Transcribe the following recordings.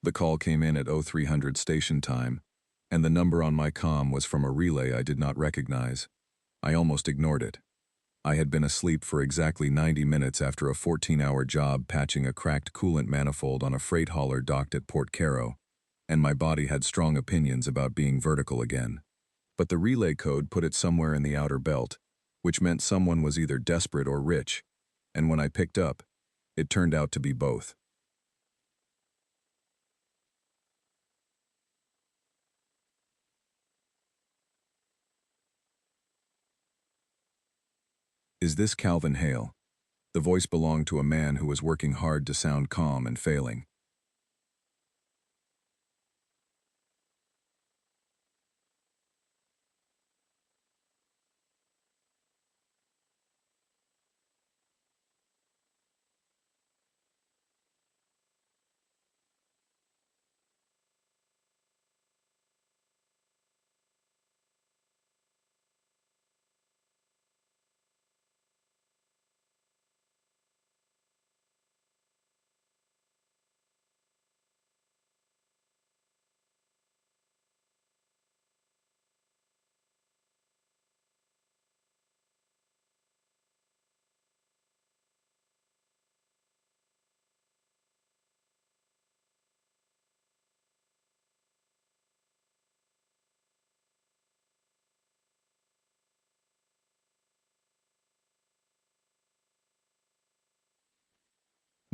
The call came in at 0300 station time, and the number on my comm was from a relay I did not recognize. I almost ignored it. I had been asleep for exactly 90 minutes after a 14-hour job patching a cracked coolant manifold on a freight hauler docked at Port Caro, and my body had strong opinions about being vertical again. But the relay code put it somewhere in the outer belt, which meant someone was either desperate or rich, and when I picked up, it turned out to be both. Is this Calvin Hale? The voice belonged to a man who was working hard to sound calm and failing.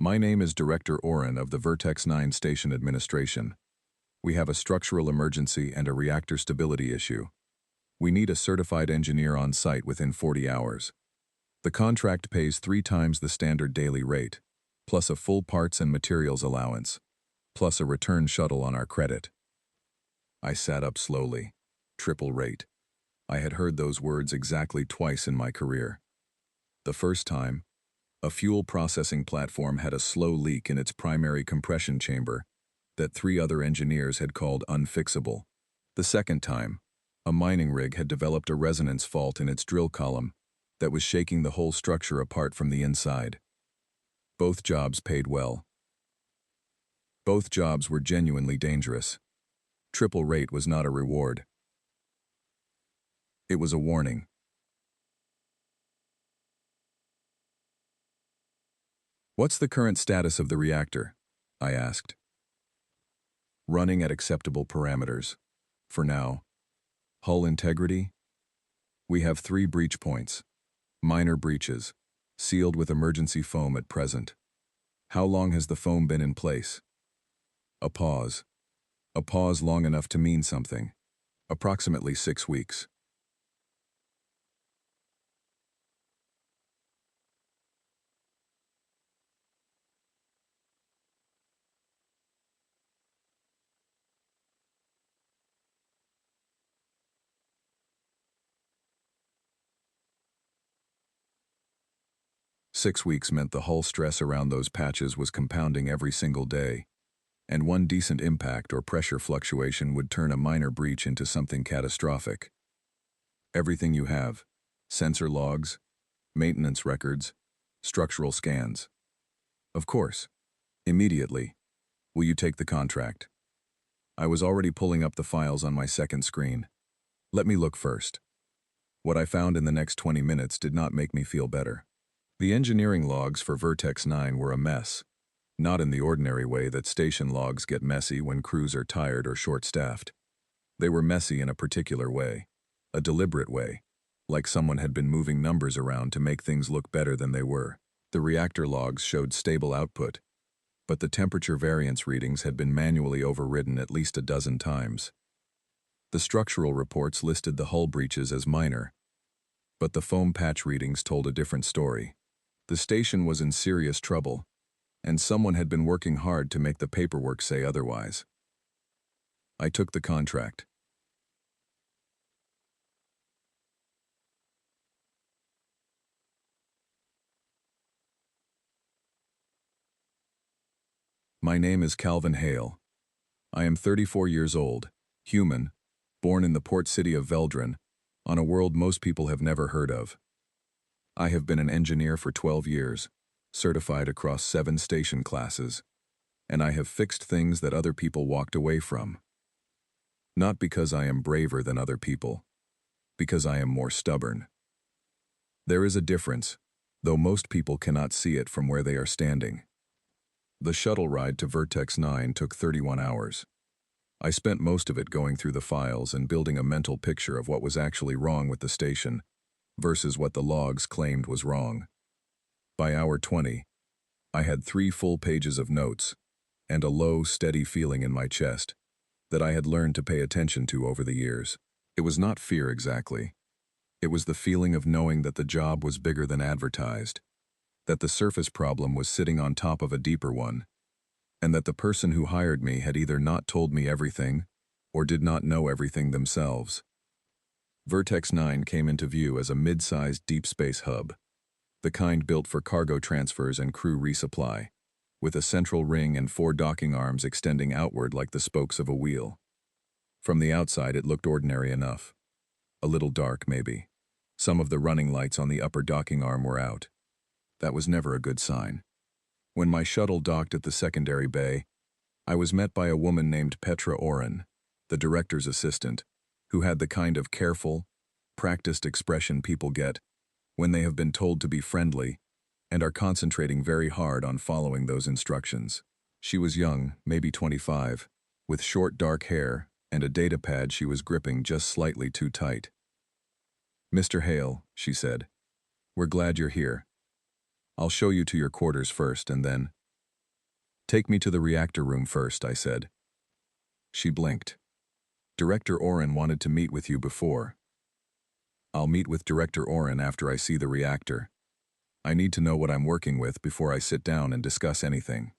My name is Director Oren of the Vertex 9 Station Administration. We have a structural emergency and a reactor stability issue. We need a certified engineer on site within 40 hours. The contract pays 3 times the standard daily rate, plus a full parts and materials allowance, plus a return shuttle on our credit. I sat up slowly. Triple rate. I had heard those words exactly twice in my career. The first time, a fuel processing platform had a slow leak in its primary compression chamber that 3 other engineers had called unfixable. The second time, a mining rig had developed a resonance fault in its drill column that was shaking the whole structure apart from the inside. Both jobs paid well. Both jobs were genuinely dangerous. Triple rate was not a reward. It was a warning. What's the current status of the reactor? I asked. Running at acceptable parameters. For now. Hull integrity? We have 3 breach points. Minor breaches. Sealed with emergency foam at present. How long has the foam been in place? A pause. A pause long enough to mean something. Approximately 6 weeks. Six weeks meant the hull stress around those patches was compounding every single day, and one decent impact or pressure fluctuation would turn a minor breach into something catastrophic. Everything you have, sensor logs, maintenance records, structural scans. Of course. Immediately. Will you take the contract? I was already pulling up the files on my second screen. Let me look first. What I found in the next 20 minutes did not make me feel better. The engineering logs for Vertex 9 were a mess, not in the ordinary way that station logs get messy when crews are tired or short-staffed. They were messy in a particular way, a deliberate way, like someone had been moving numbers around to make things look better than they were. The reactor logs showed stable output, but the temperature variance readings had been manually overridden at least a dozen times. The structural reports listed the hull breaches as minor, but the foam patch readings told a different story. The station was in serious trouble, and someone had been working hard to make the paperwork say otherwise. I took the contract. My name is Calvin Hale. I am 34 years old, human, born in the port city of Veldran, on a world most people have never heard of. I have been an engineer for 12 years, certified across 7 station classes, and I have fixed things that other people walked away from. Not because I am braver than other people, because I am more stubborn. There is a difference, though most people cannot see it from where they are standing. The shuttle ride to Vertex 9 took 31 hours. I spent most of it going through the files and building a mental picture of what was actually wrong with the station versus what the logs claimed was wrong. By hour 20, I had 3 full pages of notes and a low, steady feeling in my chest that I had learned to pay attention to over the years. It was not fear exactly. It was the feeling of knowing that the job was bigger than advertised, that the surface problem was sitting on top of a deeper one, and that the person who hired me had either not told me everything or did not know everything themselves. Vertex 9 came into view as a mid-sized deep space hub, the kind built for cargo transfers and crew resupply, with a central ring and 4 docking arms extending outward like the spokes of a wheel. From the outside it looked ordinary enough. A little dark, maybe. Some of the running lights on the upper docking arm were out. That was never a good sign. When my shuttle docked at the secondary bay, I was met by a woman named Petra Oren, the director's assistant, who had the kind of careful, practiced expression people get when they have been told to be friendly and are concentrating very hard on following those instructions. She was young, maybe 25, with short dark hair and a data pad she was gripping just slightly too tight. "Mr. Hale," she said, "we're glad you're here. I'll show you to your quarters first and then—" "Take me to the reactor room first," I said. She blinked. "Director Oren wanted to meet with you before." "I'll meet with Director Oren after I see the reactor. I need to know what I'm working with before I sit down and discuss anything."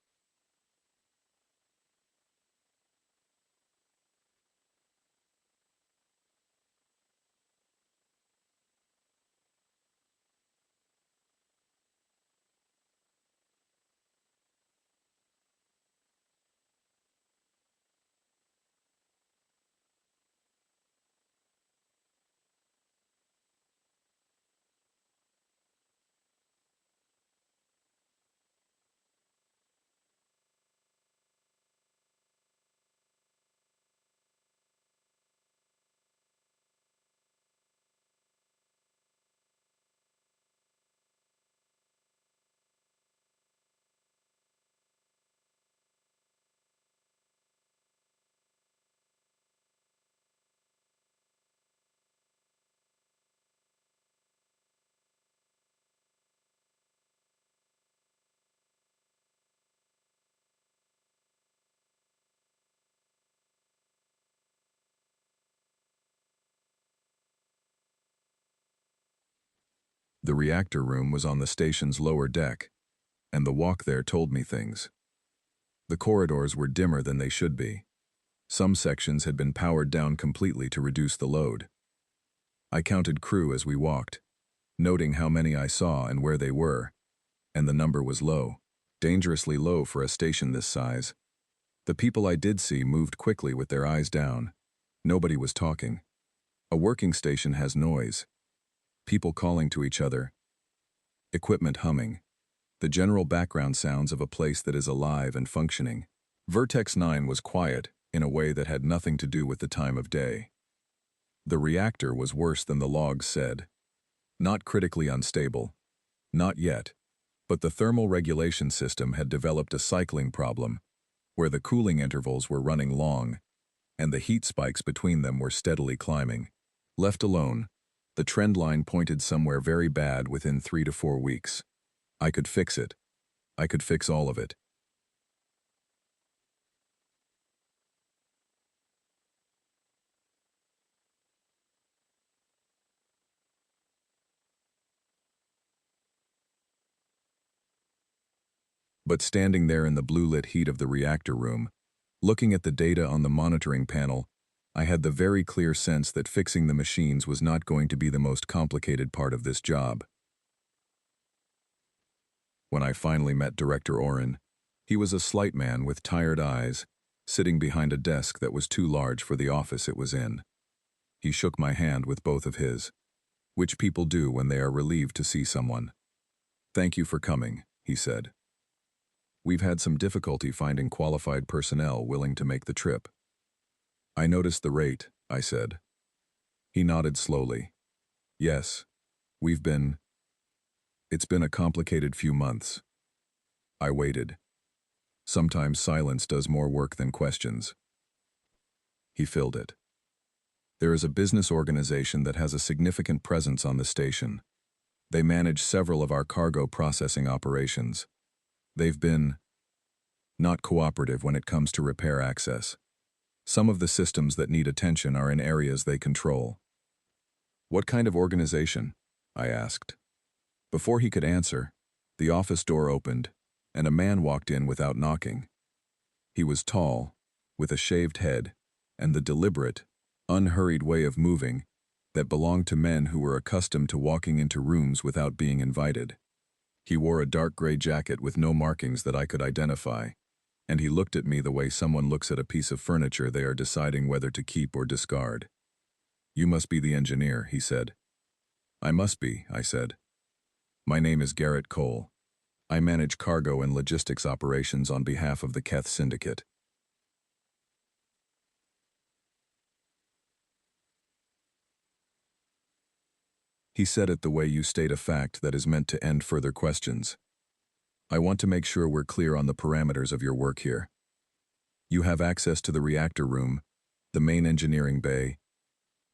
The reactor room was on the station's lower deck, and the walk there told me things. The corridors were dimmer than they should be. Some sections had been powered down completely to reduce the load. I counted crew as we walked, noting how many I saw and where they were, and the number was low, dangerously low for a station this size. The people I did see moved quickly with their eyes down. Nobody was talking. A working station has noise. People calling to each other. Equipment humming. The general background sounds of a place that is alive and functioning. Vertex 9 was quiet in a way that had nothing to do with the time of day. The reactor was worse than the logs said. Not critically unstable. Not yet. But the thermal regulation system had developed a cycling problem, where the cooling intervals were running long, and the heat spikes between them were steadily climbing. Left alone, the trend line pointed somewhere very bad within 3 to 4 weeks. I could fix it. I could fix all of it. But standing there in the blue-lit heat of the reactor room, looking at the data on the monitoring panel, I had the very clear sense that fixing the machines was not going to be the most complicated part of this job. When I finally met Director Oren, he was a slight man with tired eyes, sitting behind a desk that was too large for the office it was in. He shook my hand with both of his, which people do when they are relieved to see someone. "Thank you for coming," he said. We've had some difficulty finding qualified personnel willing to make the trip. I noticed the rate, I said. He nodded slowly. Yes, it's been a complicated few months. I waited. Sometimes silence does more work than questions. He filled it. There is a business organization that has a significant presence on the station. They manage several of our cargo processing operations. They've been not cooperative when it comes to repair access. Some of the systems that need attention are in areas they control. What kind of organization? I asked. Before he could answer, the office door opened, and a man walked in without knocking. He was tall, with a shaved head, and the deliberate, unhurried way of moving that belonged to men who were accustomed to walking into rooms without being invited. He wore a dark gray jacket with no markings that I could identify, and he looked at me the way someone looks at a piece of furniture they are deciding whether to keep or discard. You must be the engineer, he said. I must be, I said. My name is Garrett Cole. I manage cargo and logistics operations on behalf of the Keth Syndicate. He said it the way you state a fact that is meant to end further questions. I want to make sure we're clear on the parameters of your work here. You have access to the reactor room, the main engineering bay,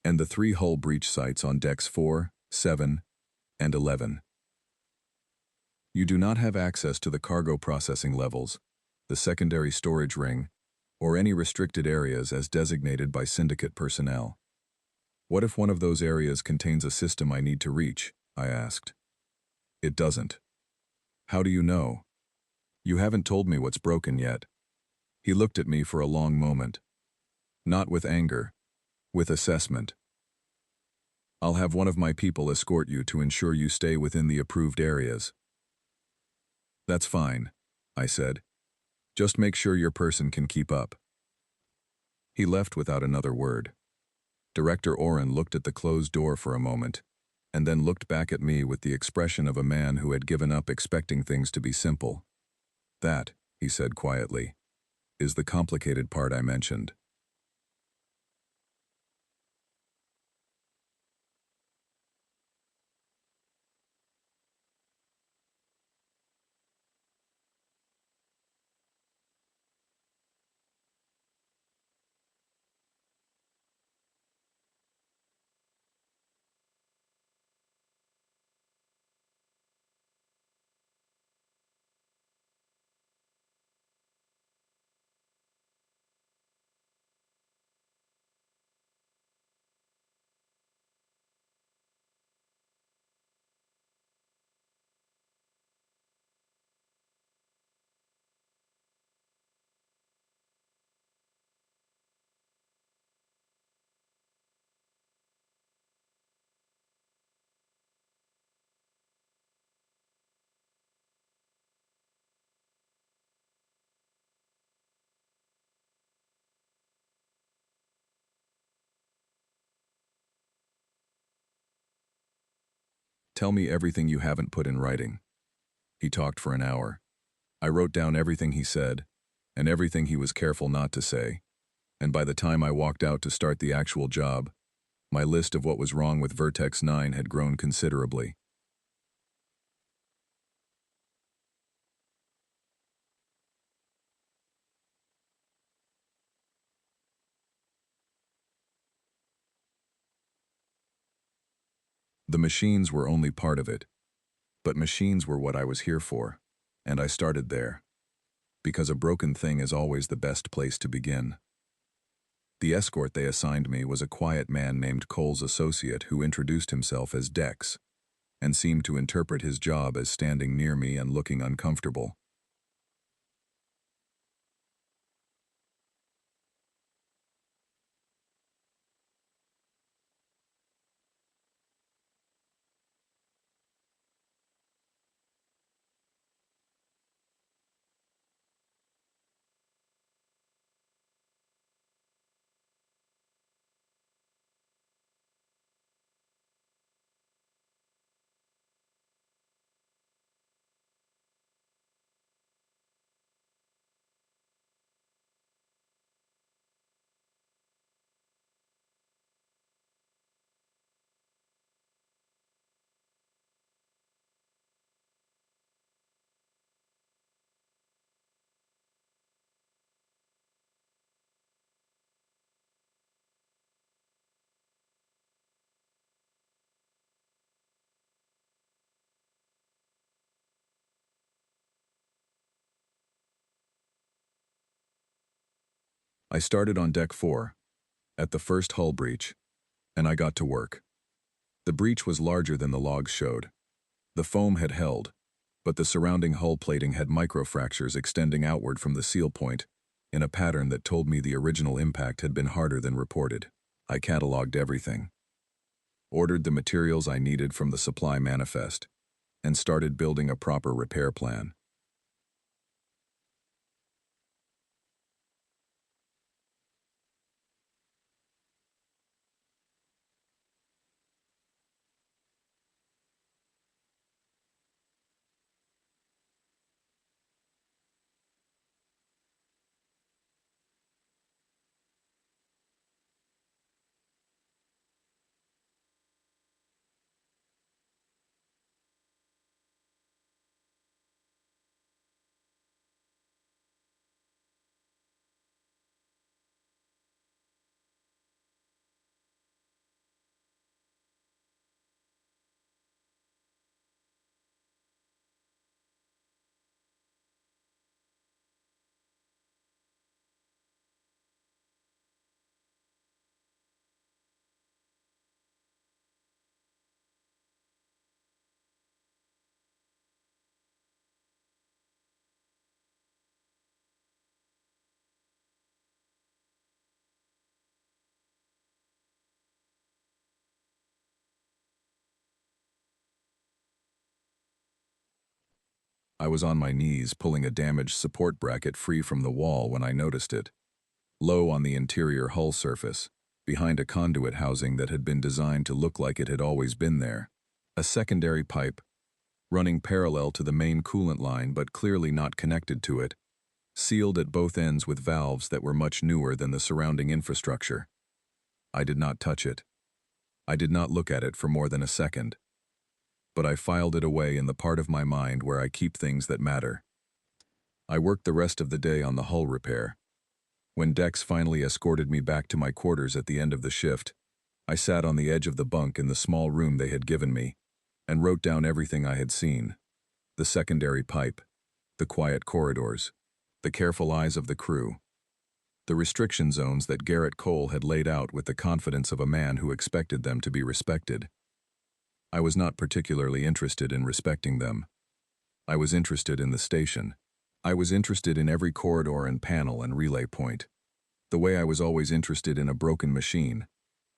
and the 3 hull breach sites on decks 4, 7, and 11. You do not have access to the cargo processing levels, the secondary storage ring, or any restricted areas as designated by Syndicate personnel. What if one of those areas contains a system I need to reach? I asked. It doesn't. How do you know? You haven't told me what's broken yet. He looked at me for a long moment. Not with anger, with assessment. I'll have one of my people escort you to ensure you stay within the approved areas. That's fine, I said. Just make sure your person can keep up. He left without another word. Director Oren looked at the closed door for a moment, and then looked back at me with the expression of a man who had given up expecting things to be simple. That, he said quietly, is the complicated part I mentioned. Tell me everything you haven't put in writing. He talked for an hour. I wrote down everything he said, and everything he was careful not to say, and by the time I walked out to start the actual job, my list of what was wrong with Vertex 9 had grown considerably. The machines were only part of it, but machines were what I was here for, and I started there, because a broken thing is always the best place to begin. The escort they assigned me was a quiet man named Cole's associate who introduced himself as Dex, and seemed to interpret his job as standing near me and looking uncomfortable. I started on deck 4, at the first hull breach, and I got to work. The breach was larger than the logs showed. The foam had held, but the surrounding hull plating had microfractures extending outward from the seal point, in a pattern that told me the original impact had been harder than reported. I cataloged everything, ordered the materials I needed from the supply manifest, and started building a proper repair plan. I was on my knees pulling a damaged support bracket free from the wall when I noticed it, low on the interior hull surface, behind a conduit housing that had been designed to look like it had always been there. A secondary pipe, running parallel to the main coolant line but clearly not connected to it, sealed at both ends with valves that were much newer than the surrounding infrastructure. I did not touch it. I did not look at it for more than a second, but I filed it away in the part of my mind where I keep things that matter. I worked the rest of the day on the hull repair. When Dex finally escorted me back to my quarters at the end of the shift, I sat on the edge of the bunk in the small room they had given me and wrote down everything I had seen: the secondary pipe, the quiet corridors, the careful eyes of the crew, the restriction zones that Garrett Cole had laid out with the confidence of a man who expected them to be respected. I was not particularly interested in respecting them. I was interested in the station. I was interested in every corridor and panel and relay point, the way I was always interested in a broken machine,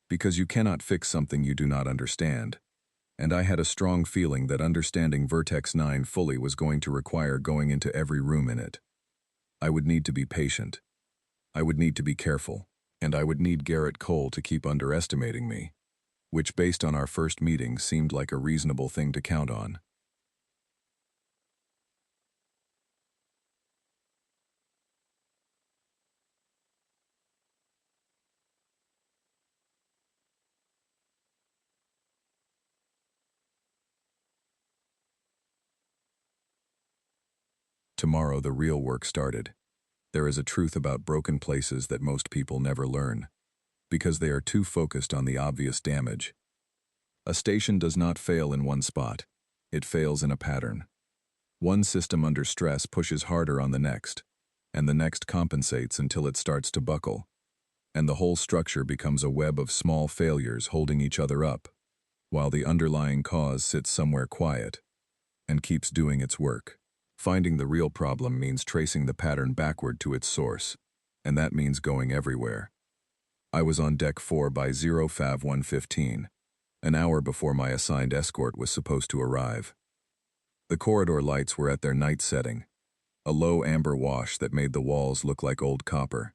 because you cannot fix something you do not understand, and I had a strong feeling that understanding Vertex 9 fully was going to require going into every room in it. I would need to be patient. I would need to be careful, and I would need Garrett Cole to keep underestimating me, which based on our first meeting seemed like a reasonable thing to count on. Tomorrow the real work started. There is a truth about broken places that most people never learn, because they are too focused on the obvious damage. A station does not fail in one spot. It fails in a pattern. One system under stress pushes harder on the next, and the next compensates until it starts to buckle, and the whole structure becomes a web of small failures holding each other up, while the underlying cause sits somewhere quiet and keeps doing its work. Finding the real problem means tracing the pattern backward to its source, and that means going everywhere. I was on deck 4 by 0:115, an hour before my assigned escort was supposed to arrive. The corridor lights were at their night setting, a low amber wash that made the walls look like old copper.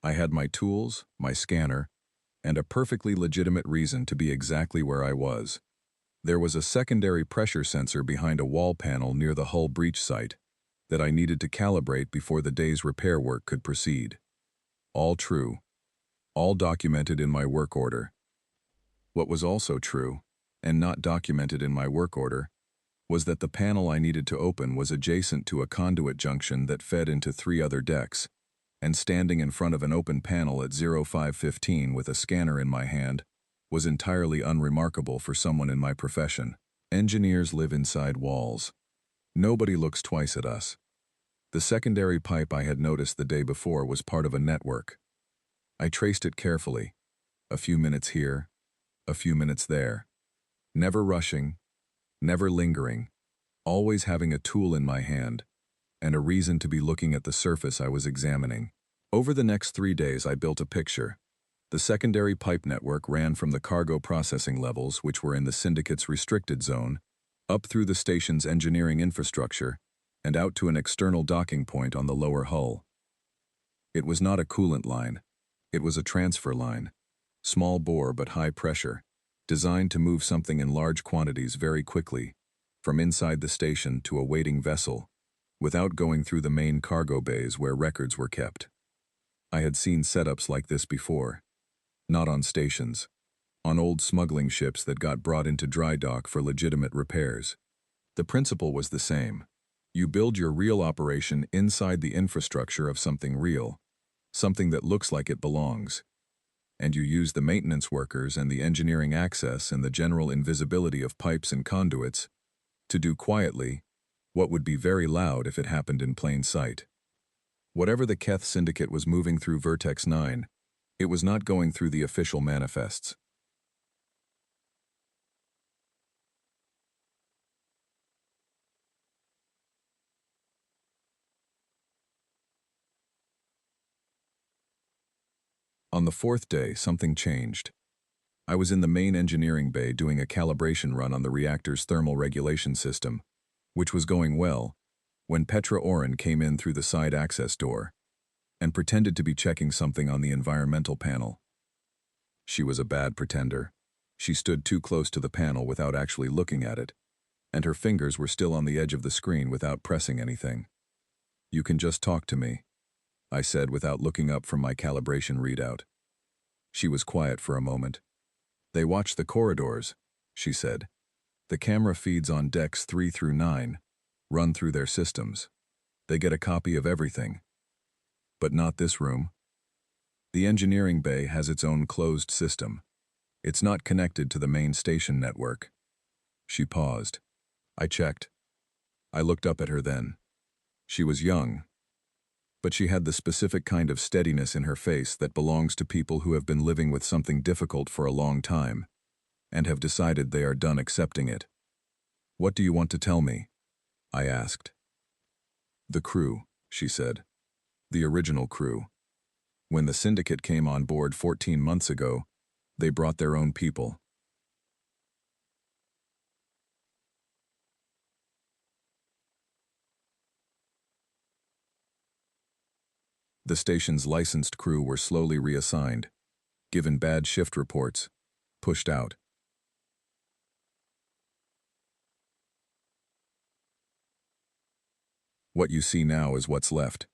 I had my tools, my scanner, and a perfectly legitimate reason to be exactly where I was. There was a secondary pressure sensor behind a wall panel near the hull breach site that I needed to calibrate before the day's repair work could proceed. All true. All documented in my work order. What was also true, and not documented in my work order, was that the panel I needed to open was adjacent to a conduit junction that fed into 3 other decks, and standing in front of an open panel at 0515 with a scanner in my hand was entirely unremarkable for someone in my profession. Engineers live inside walls. Nobody looks twice at us. The secondary pipe I had noticed the day before was part of a network, I traced it carefully. A few minutes here, a few minutes there. Never rushing, never lingering, always having a tool in my hand, and a reason to be looking at the surface I was examining. Over the next 3 days I built a picture. The secondary pipe network ran from the cargo processing levels, which were in the Syndicate's restricted zone, up through the station's engineering infrastructure, and out to an external docking point on the lower hull. It was not a coolant line. It was a transfer line. Small bore but high pressure, designed to move something in large quantities very quickly, from inside the station to a waiting vessel, without going through the main cargo bays where records were kept. I had seen setups like this before. Not on stations. On old smuggling ships that got brought into dry dock for legitimate repairs. The principle was the same. You build your real operation inside the infrastructure of something real, something that looks like it belongs. And you use the maintenance workers and the engineering access and the general invisibility of pipes and conduits to do quietly what would be very loud if it happened in plain sight. Whatever the Keth Syndicate was moving through Vertex 9, it was not going through the official manifests. On the 4th day, something changed. I was in the main engineering bay doing a calibration run on the reactor's thermal regulation system, which was going well, when Petra Oren came in through the side access door and pretended to be checking something on the environmental panel. She was a bad pretender. She stood too close to the panel without actually looking at it, and her fingers were still on the edge of the screen without pressing anything. "You can just talk to me," I said without looking up from my calibration readout. She was quiet for a moment. "They watch the corridors," she said. "The camera feeds on decks 3 through 9 run through their systems. They get a copy of everything. But not this room. The engineering bay has its own closed system. It's not connected to the main station network." She paused. I checked. I looked up at her then. She was young, but she had the specific kind of steadiness in her face that belongs to people who have been living with something difficult for a long time and have decided they are done accepting it. "What do you want to tell me?" I asked. "The crew," she said. "The original crew. When the Syndicate came on board 14 months ago, they brought their own people. The station's licensed crew were slowly reassigned, given bad shift reports, pushed out. What you see now is what's left."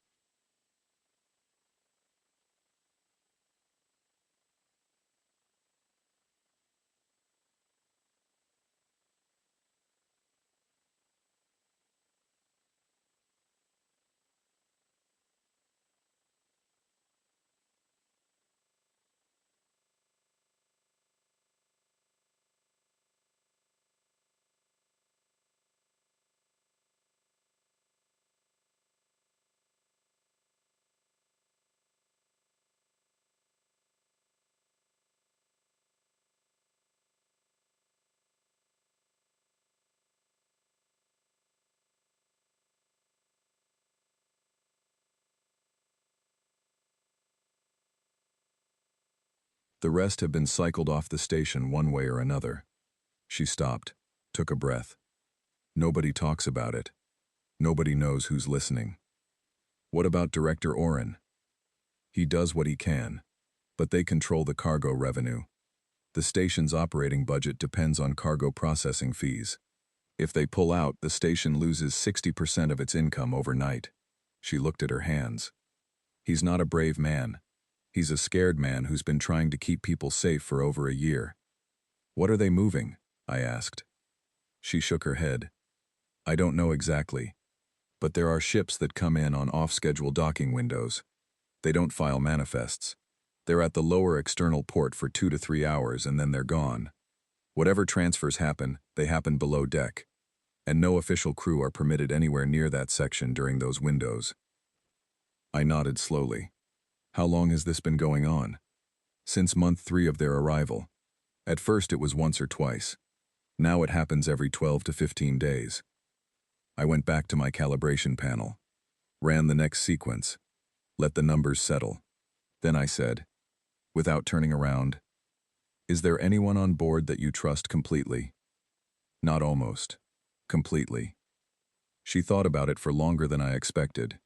The rest have been cycled off the station one way or another. She stopped, took a breath. Nobody talks about it. Nobody knows who's listening. What about Director Oren? He does what he can, but they control the cargo revenue. The station's operating budget depends on cargo processing fees. If they pull out, the station loses 60% of its income overnight. She looked at her hands. He's not a brave man. He's a scared man who's been trying to keep people safe for over a year. "What are they moving?" I asked. She shook her head. "I don't know exactly. But there are ships that come in on off-schedule docking windows. They don't file manifests. They're at the lower external port for 2 to 3 hours and then they're gone. Whatever transfers happen, they happen below deck. And no official crew are permitted anywhere near that section during those windows." I nodded slowly. How long has this been going on? Since month 3 of their arrival. At first it was once or twice. Now it happens every 12 to 15 days. I went back to my calibration panel, ran the next sequence, let the numbers settle. Then I said, without turning around, "Is there anyone on board that you trust completely?" Not almost. Completely. She thought about it for longer than I expected,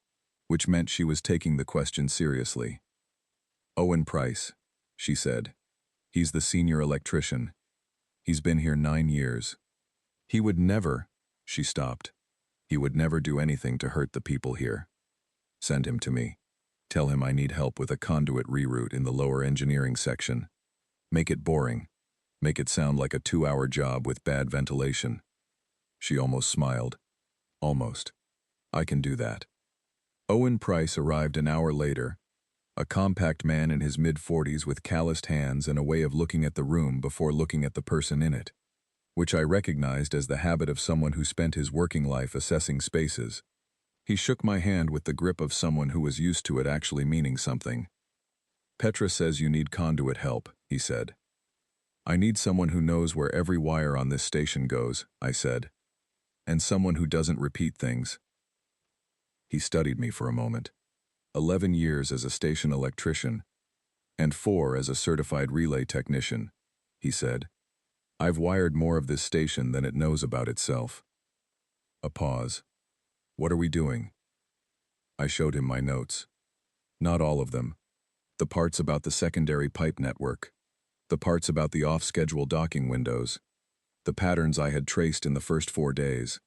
which meant she was taking the question seriously. "Owen Price," she said. "He's the senior electrician. He's been here 9 years. He would never," she stopped. "He would never do anything to hurt the people here. Send him to me. Tell him I need help with a conduit reroute in the lower engineering section. Make it boring. Make it sound like a 2-hour job with bad ventilation." She almost smiled. "Almost. I can do that." Owen Price arrived an hour later, a compact man in his mid-40s with calloused hands and a way of looking at the room before looking at the person in it, which I recognized as the habit of someone who spent his working life assessing spaces. He shook my hand with the grip of someone who was used to it actually meaning something. "Petra says you need conduit help," he said. "I need someone who knows where every wire on this station goes," I said, "and someone who doesn't repeat things." He studied me for a moment. 11 years as a station electrician, and 4 as a certified relay technician, he said. "I've wired more of this station than it knows about itself." A pause. "What are we doing?" I showed him my notes. Not all of them. The parts about the secondary pipe network. The parts about the off-schedule docking windows. The patterns I had traced in the first 4 days.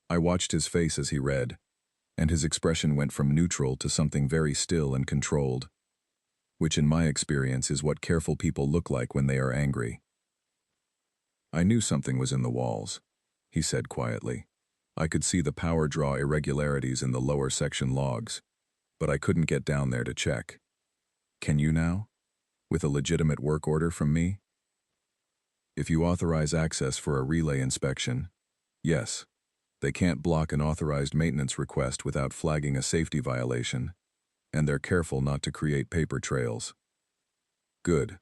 I watched his face as he read, and his expression went from neutral to something very still and controlled, which in my experience is what careful people look like when they are angry. "I knew something was in the walls," he said quietly. "I could see the power draw irregularities in the lower section logs, but I couldn't get down there to check. Can you now? With a legitimate work order from me? If you authorize access for a relay inspection, yes. They can't block an authorized maintenance request without flagging a safety violation, and they're careful not to create paper trails." "Good,"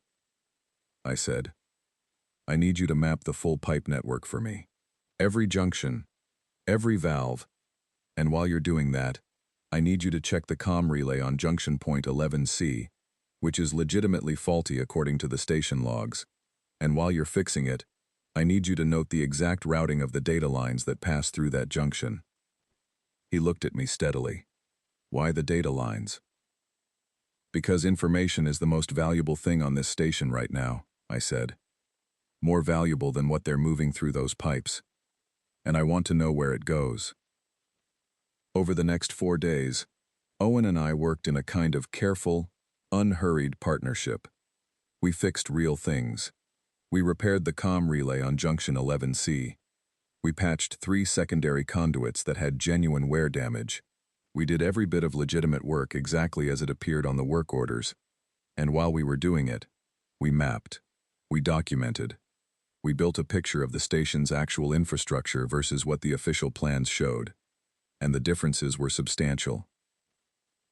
I said. "I need you to map the full pipe network for me. Every junction, every valve, and while you're doing that, I need you to check the comm relay on junction point 11C, which is legitimately faulty according to the station logs, and while you're fixing it, I need you to note the exact routing of the data lines that pass through that junction." He looked at me steadily. "Why the data lines?" "Because information is the most valuable thing on this station right now," I said. "More valuable than what they're moving through those pipes. And I want to know where it goes." Over the next 4 days, Owen and I worked in a kind of careful, unhurried partnership. We fixed real things. We repaired the comm relay on junction 11C. We patched 3 secondary conduits that had genuine wear damage. We did every bit of legitimate work exactly as it appeared on the work orders. And while we were doing it, we mapped. We documented. We built a picture of the station's actual infrastructure versus what the official plans showed. And the differences were substantial.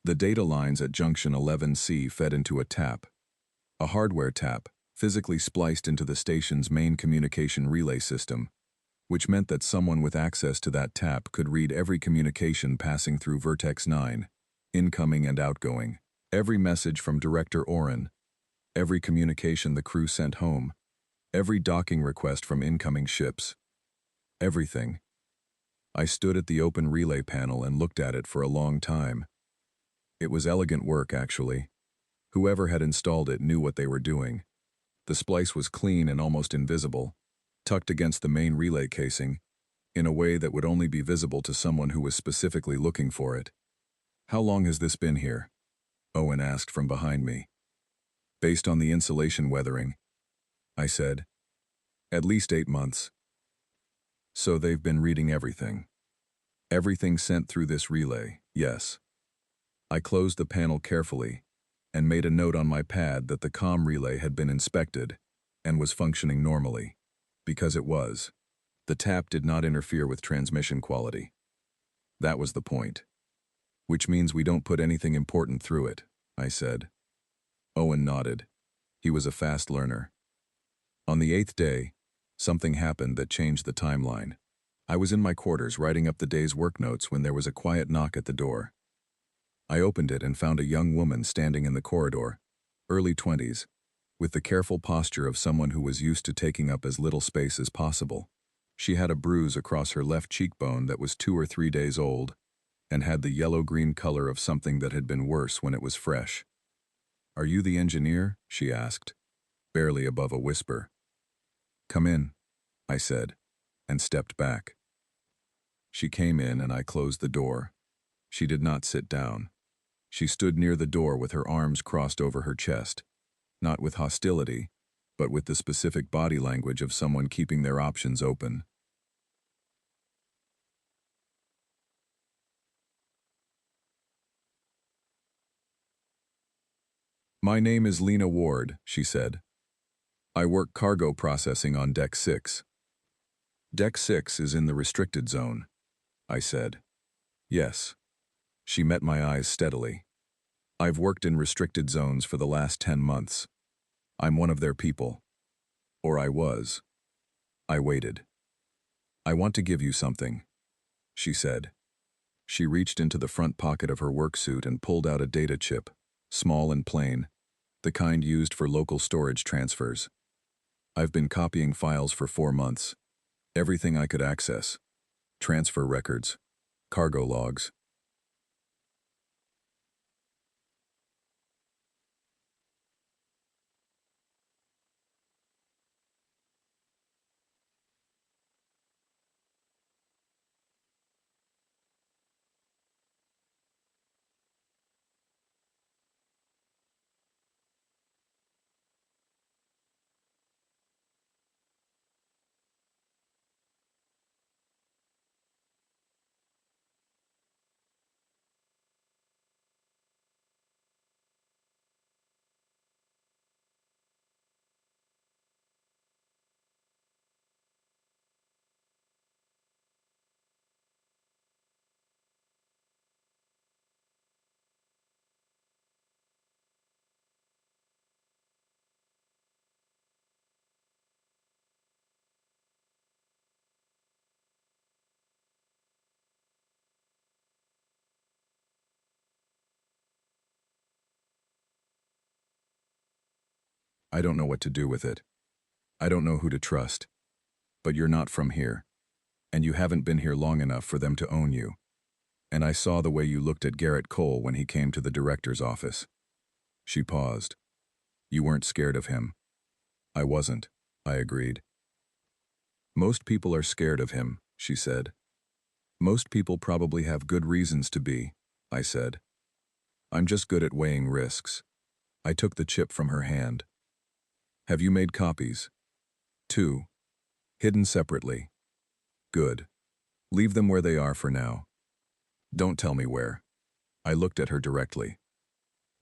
The data lines at junction 11C fed into a tap. A hardware tap, physically spliced into the station's main communication relay system, which meant that someone with access to that tap could read every communication passing through Vertex 9, incoming and outgoing, every message from Director Oren, every communication the crew sent home, every docking request from incoming ships. Everything. I stood at the open relay panel and looked at it for a long time. It was elegant work, actually. Whoever had installed it knew what they were doing. The splice was clean and almost invisible, tucked against the main relay casing, in a way that would only be visible to someone who was specifically looking for it. "How long has this been here?" Owen asked from behind me. "Based on the insulation weathering," I said. "At least 8 months. So they've been reading everything. Everything sent through this relay, yes." I closed the panel carefully and made a note on my pad that the comm relay had been inspected and was functioning normally, because it was. The tap did not interfere with transmission quality. That was the point. "Which means we don't put anything important through it," I said. Owen nodded. He was a fast learner. On the 8th day, something happened that changed the timeline. I was in my quarters writing up the day's work notes when there was a quiet knock at the door. I opened it and found a young woman standing in the corridor, early 20s, with the careful posture of someone who was used to taking up as little space as possible. She had a bruise across her left cheekbone that was 2 or 3 days old, and had the yellow-green color of something that had been worse when it was fresh. "Are you the engineer?" she asked, barely above a whisper. "Come in," I said, and stepped back. She came in and I closed the door. She did not sit down. She stood near the door with her arms crossed over her chest, not with hostility, but with the specific body language of someone keeping their options open. "My name is Lena Ward," she said. "I work cargo processing on Deck 6. Deck 6 is in the restricted zone," I said. "Yes." She met my eyes steadily. "I've worked in restricted zones for the last 10 months. I'm one of their people. Or I was." I waited. "I want to give you something," she said. She reached into the front pocket of her work suit and pulled out a data chip, small and plain, the kind used for local storage transfers. "I've been copying files for 4 months. Everything I could access. Transfer records, cargo logs." "I don't know what to do with it. I don't know who to trust. But you're not from here. And you haven't been here long enough for them to own you. And I saw the way you looked at Garrett Cole when he came to the director's office." She paused. "You weren't scared of him." "I wasn't," I agreed. "Most people are scared of him," she said. "Most people probably have good reasons to be," I said. "I'm just good at weighing risks." I took the chip from her hand. "Have you made copies?" "2. Hidden separately." "Good. Leave them where they are for now. Don't tell me where." I looked at her directly.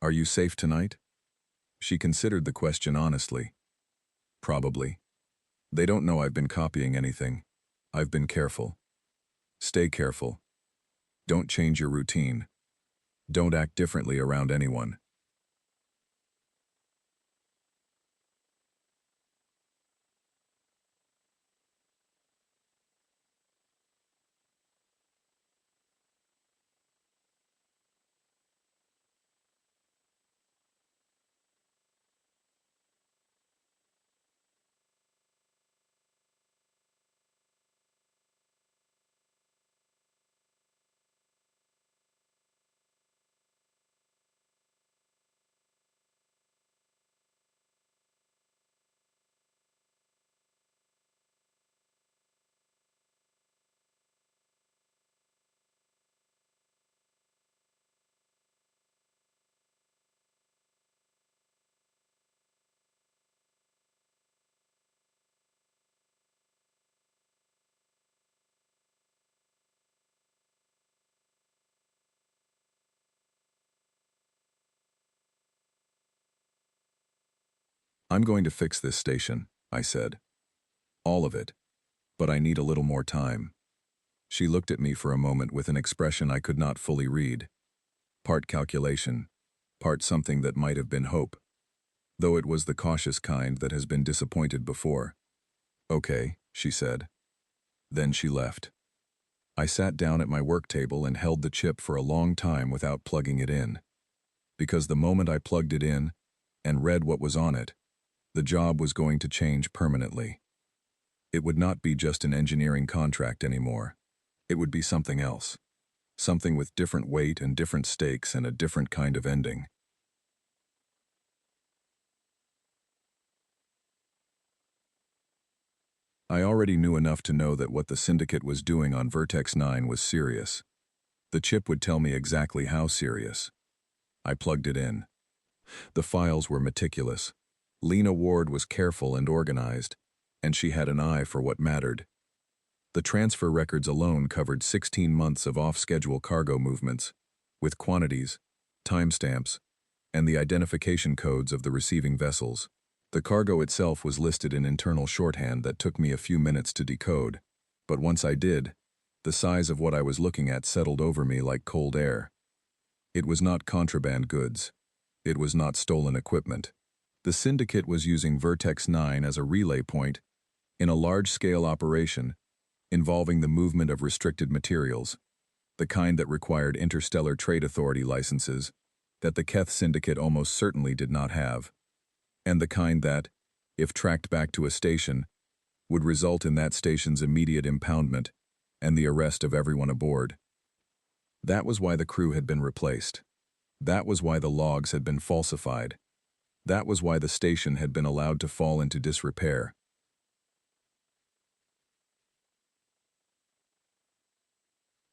"Are you safe tonight?" She considered the question honestly. "Probably. They don't know I've been copying anything. I've been careful. Stay careful. Don't change your routine. Don't act differently around anyone." "I'm going to fix this station," I said. "All of it. But I need a little more time." She looked at me for a moment with an expression I could not fully read. Part calculation, part something that might have been hope, though it was the cautious kind that has been disappointed before. "Okay," she said. Then she left. I sat down at my work table and held the chip for a long time without plugging it in. Because the moment I plugged it in and read what was on it, the job was going to change permanently. It would not be just an engineering contract anymore. It would be something else. Something with different weight and different stakes and a different kind of ending. I already knew enough to know that what the Syndicate was doing on Vertex 9 was serious. The chip would tell me exactly how serious. I plugged it in. The files were meticulous. Lena Ward was careful and organized, and she had an eye for what mattered. The transfer records alone covered 16 months of off-schedule cargo movements, with quantities, timestamps, and the identification codes of the receiving vessels. The cargo itself was listed in internal shorthand that took me a few minutes to decode, but once I did, the size of what I was looking at settled over me like cold air. It was not contraband goods. It was not stolen equipment. The Syndicate was using Vertex 9 as a relay point in a large-scale operation involving the movement of restricted materials, the kind that required interstellar trade authority licenses that the Keth Syndicate almost certainly did not have, and the kind that, if tracked back to a station, would result in that station's immediate impoundment and the arrest of everyone aboard. That was why the crew had been replaced. That was why the logs had been falsified. That was why the station had been allowed to fall into disrepair.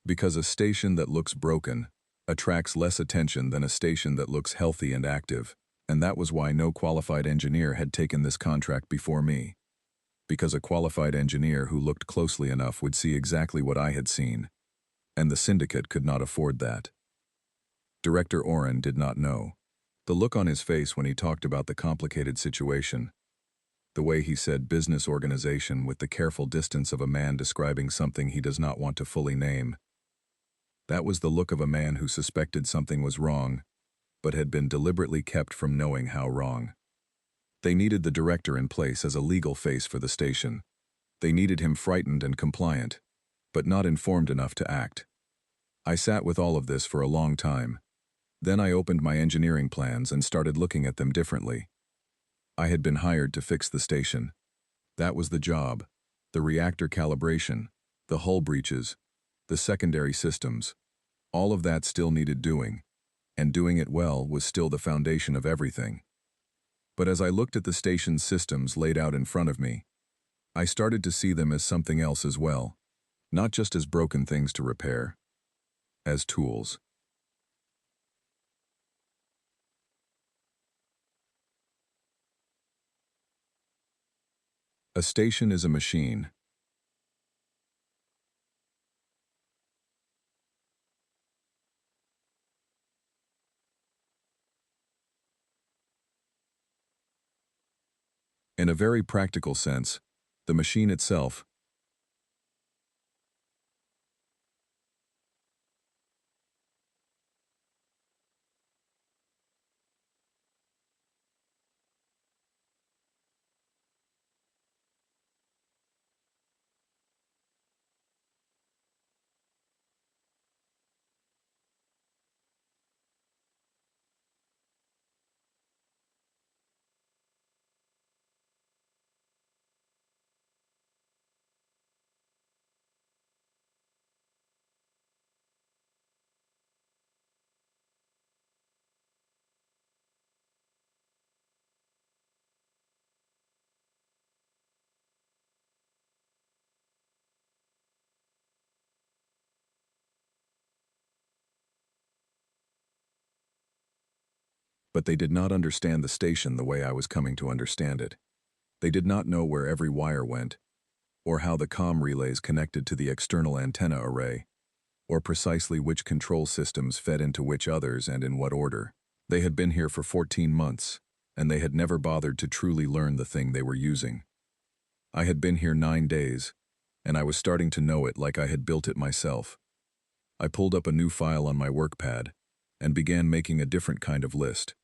Because a station that looks broken attracts less attention than a station that looks healthy and active, and that was why no qualified engineer had taken this contract before me. Because a qualified engineer who looked closely enough would see exactly what I had seen, and the Syndicate could not afford that. Director Oren did not know. The look on his face when he talked about the complicated situation, the way he said business organization with the careful distance of a man describing something he does not want to fully name. That was the look of a man who suspected something was wrong, but had been deliberately kept from knowing how wrong. They needed the director in place as a legal face for the station. They needed him frightened and compliant, but not informed enough to act. I sat with all of this for a long time. Then I opened my engineering plans and started looking at them differently. I had been hired to fix the station. That was the job. The reactor calibration, the hull breaches, the secondary systems. All of that still needed doing, and doing it well was still the foundation of everything. But as I looked at the station's systems laid out in front of me, I started to see them as something else as well, not just as broken things to repair, as tools. A station is a machine. In a very practical sense, the machine itself, but they did not understand the station the way I was coming to understand it. They did not know where every wire went, or how the comm relays connected to the external antenna array, or precisely which control systems fed into which others and in what order. They had been here for 14 months, and they had never bothered to truly learn the thing they were using. I had been here 9 days, and I was starting to know it like I had built it myself. I pulled up a new file on my work pad and began making a different kind of list.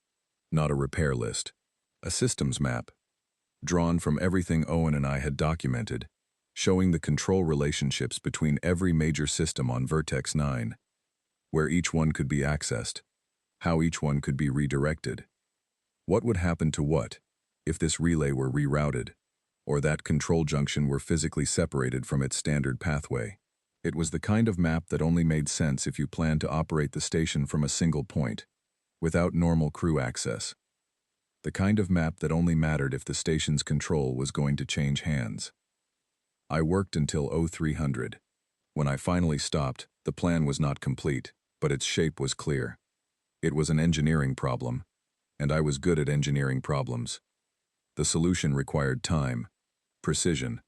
Not a repair list. A systems map, drawn from everything Owen and I had documented, showing the control relationships between every major system on Vertex 9, where each one could be accessed, how each one could be redirected. What would happen to what if this relay were rerouted, or that control junction were physically separated from its standard pathway? It was the kind of map that only made sense if you planned to operate the station from a single point, without normal crew access. The kind of map that only mattered if the station's control was going to change hands. I worked until 0300. When I finally stopped, the plan was not complete, but its shape was clear. It was an engineering problem, and I was good at engineering problems. The solution required time, precision,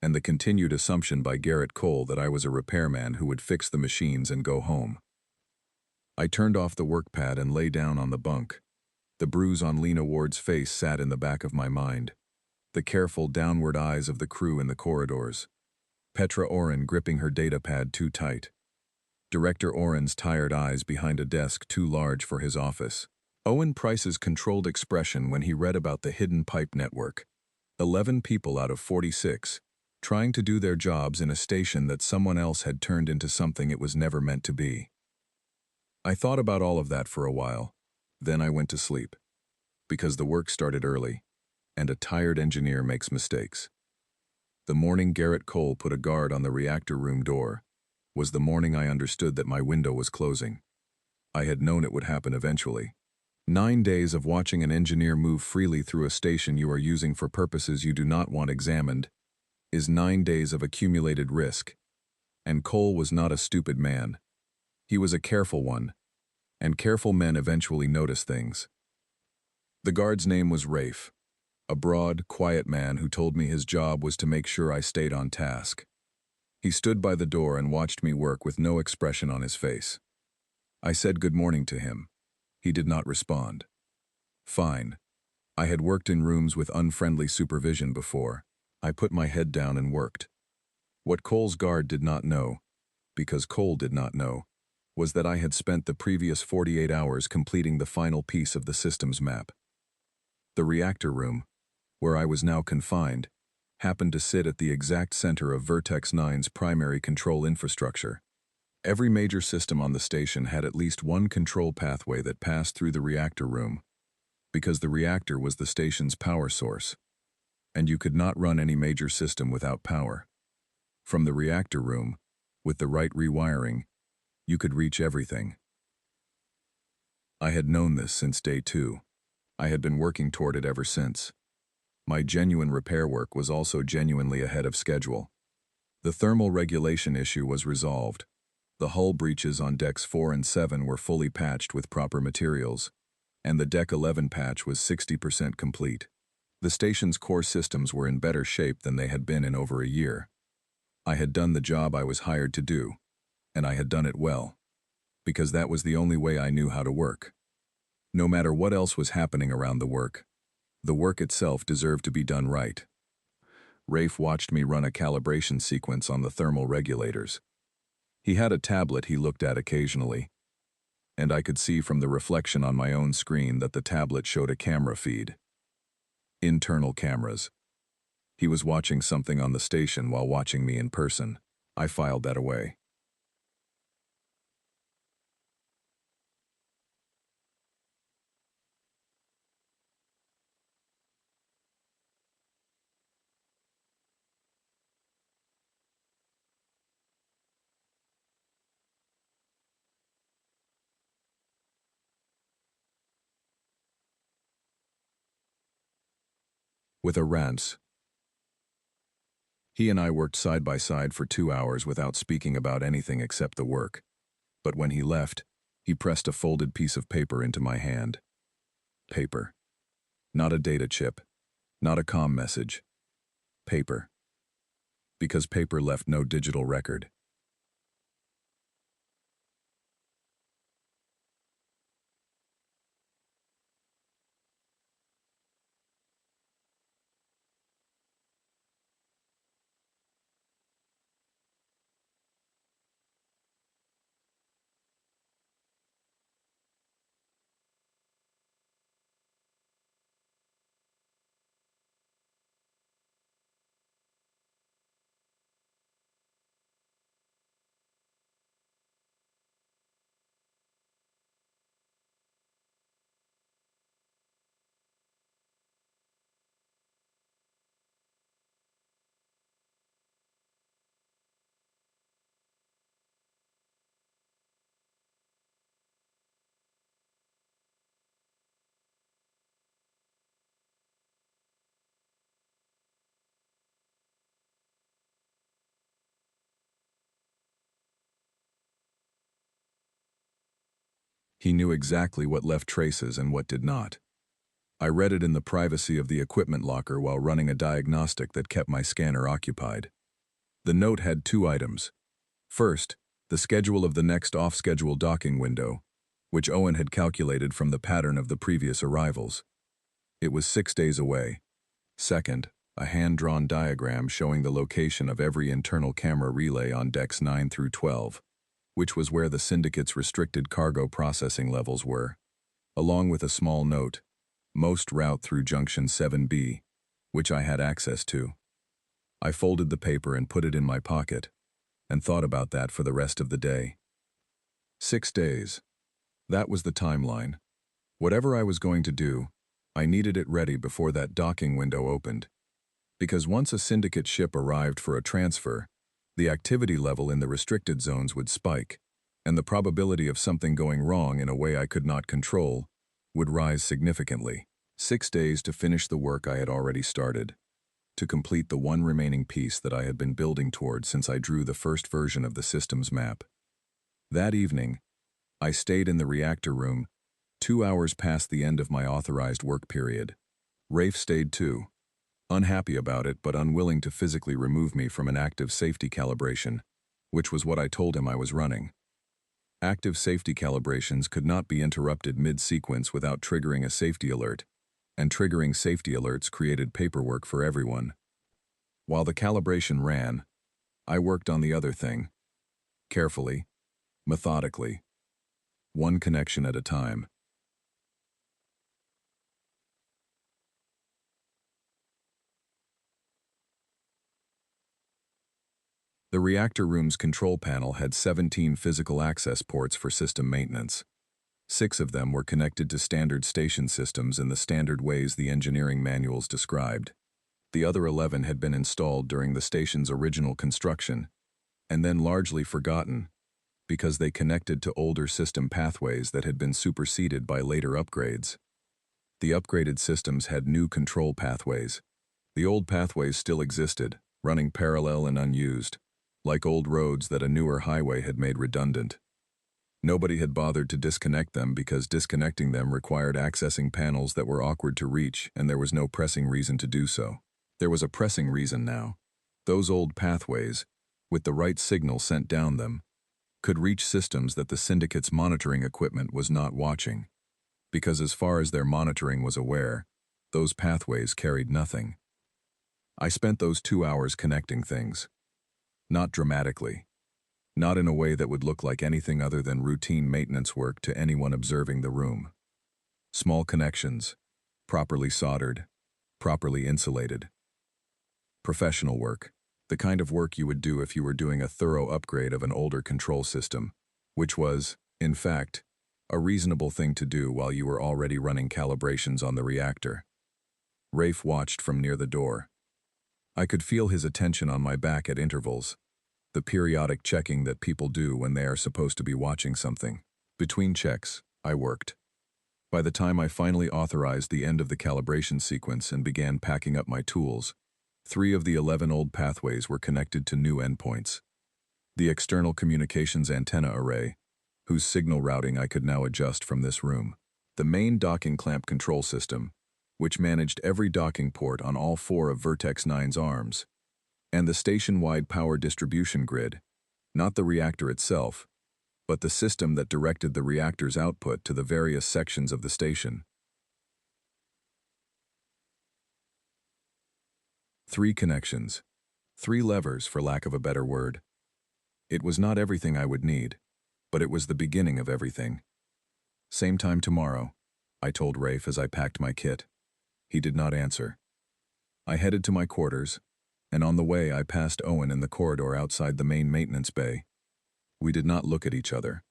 and the continued assumption by Garrett Cole that I was a repairman who would fix the machines and go home. I turned off the work pad and lay down on the bunk. The bruise on Lena Ward's face sat in the back of my mind. The careful downward eyes of the crew in the corridors. Petra Oren gripping her data pad too tight. Director Oren's tired eyes behind a desk too large for his office. Owen Price's controlled expression when he read about the hidden pipe network. 11 people out of 46, trying to do their jobs in a station that someone else had turned into something it was never meant to be. I thought about all of that for a while. Then I went to sleep. Because the work started early, and a tired engineer makes mistakes. The morning Garrett Cole put a guard on the reactor room door was the morning I understood that my window was closing. I had known it would happen eventually. 9 days of watching an engineer move freely through a station you are using for purposes you do not want examined is 9 days of accumulated risk. And Cole was not a stupid man. He was a careful one, and careful men eventually notice things. The guard's name was Rafe, a broad, quiet man who told me his job was to make sure I stayed on task. He stood by the door and watched me work with no expression on his face. I said good morning to him. He did not respond. Fine. I had worked in rooms with unfriendly supervision before. I put my head down and worked. What Cole's guard did not know, because Cole did not know, was that I had spent the previous 48 hours completing the final piece of the systems map. The reactor room, where I was now confined, happened to sit at the exact center of Vertex 9's primary control infrastructure. Every major system on the station had at least one control pathway that passed through the reactor room, because the reactor was the station's power source, and you could not run any major system without power. From the reactor room, with the right rewiring, you could reach everything. I had known this since day 2. I had been working toward it ever since. My genuine repair work was also genuinely ahead of schedule. The thermal regulation issue was resolved. The hull breaches on decks 4 and 7 were fully patched with proper materials, and the Deck 11 patch was 60% complete. The station's core systems were in better shape than they had been in over a year. I had done the job I was hired to do, and I had done it well, because that was the only way I knew how to work. No matter what else was happening around the work itself deserved to be done right. Rafe watched me run a calibration sequence on the thermal regulators. He had a tablet he looked at occasionally, and I could see from the reflection on my own screen that the tablet showed a camera feed. Internal cameras. He was watching something on the station while watching me in person. I filed that away. With a rants. He and I worked side by side for 2 hours without speaking about anything except the work. But when he left, he pressed a folded piece of paper into my hand. Paper. Not a data chip. Not a comm message. Paper. Because paper left no digital record. He knew exactly what left traces and what did not. I read it in the privacy of the equipment locker while running a diagnostic that kept my scanner occupied. The note had 2 items. First, the schedule of the next off-schedule docking window, which Owen had calculated from the pattern of the previous arrivals. It was 6 days away. Second, a hand-drawn diagram showing the location of every internal camera relay on decks 9 through 12, which was where the Syndicate's restricted cargo processing levels were, along with a small note, most route through Junction 7B, which I had access to. I folded the paper and put it in my pocket, and thought about that for the rest of the day. 6 days. That was the timeline. Whatever I was going to do, I needed it ready before that docking window opened. Because once a Syndicate ship arrived for a transfer, the activity level in the restricted zones would spike, and the probability of something going wrong in a way I could not control would rise significantly. 6 days to finish the work I had already started, to complete the one remaining piece that I had been building toward since I drew the first version of the system's map. That evening, I stayed in the reactor room, 2 hours past the end of my authorized work period. Rafe stayed too, unhappy about it but unwilling to physically remove me from an active safety calibration, which was what I told him I was running. Active safety calibrations could not be interrupted mid-sequence without triggering a safety alert, and triggering safety alerts created paperwork for everyone. While the calibration ran, I worked on the other thing, carefully, methodically, one connection at a time. The reactor room's control panel had 17 physical access ports for system maintenance. 6 of them were connected to standard station systems in the standard ways the engineering manuals described. The other 11 had been installed during the station's original construction, and then largely forgotten, because they connected to older system pathways that had been superseded by later upgrades. The upgraded systems had new control pathways. The old pathways still existed, running parallel and unused, like old roads that a newer highway had made redundant. Nobody had bothered to disconnect them because disconnecting them required accessing panels that were awkward to reach, and there was no pressing reason to do so. There was a pressing reason now. Those old pathways, with the right signal sent down them, could reach systems that the Syndicate's monitoring equipment was not watching, because as far as their monitoring was aware, those pathways carried nothing. I spent those 2 hours connecting things. Not dramatically. Not in a way that would look like anything other than routine maintenance work to anyone observing the room. Small connections, properly soldered, properly insulated. Professional work, the kind of work you would do if you were doing a thorough upgrade of an older control system, which was, in fact, a reasonable thing to do while you were already running calibrations on the reactor. Rafe watched from near the door. I could feel his attention on my back at intervals, the periodic checking that people do when they are supposed to be watching something. Between checks, I worked. By the time I finally authorized the end of the calibration sequence and began packing up my tools, 3 of the 11 old pathways were connected to new endpoints. The external communications antenna array, whose signal routing I could now adjust from this room. The main docking clamp control system, which managed every docking port on all 4 of Vertex 9's arms, and the station-wide power distribution grid, not the reactor itself, but the system that directed the reactor's output to the various sections of the station. 3 connections. 3 levers, for lack of a better word. It was not everything I would need, but it was the beginning of everything. Same time tomorrow, I told Rafe as I packed my kit. He did not answer. I headed to my quarters, and on the way I passed Owen in the corridor outside the main maintenance bay. We did not look at each other,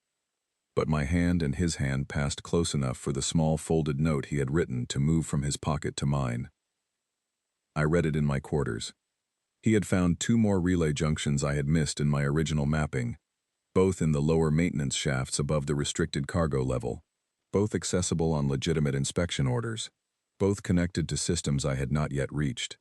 but my hand and his hand passed close enough for the small folded note he had written to move from his pocket to mine. I read it in my quarters. He had found 2 more relay junctions I had missed in my original mapping, both in the lower maintenance shafts above the restricted cargo level, both accessible on legitimate inspection orders, both connected to systems I had not yet reached.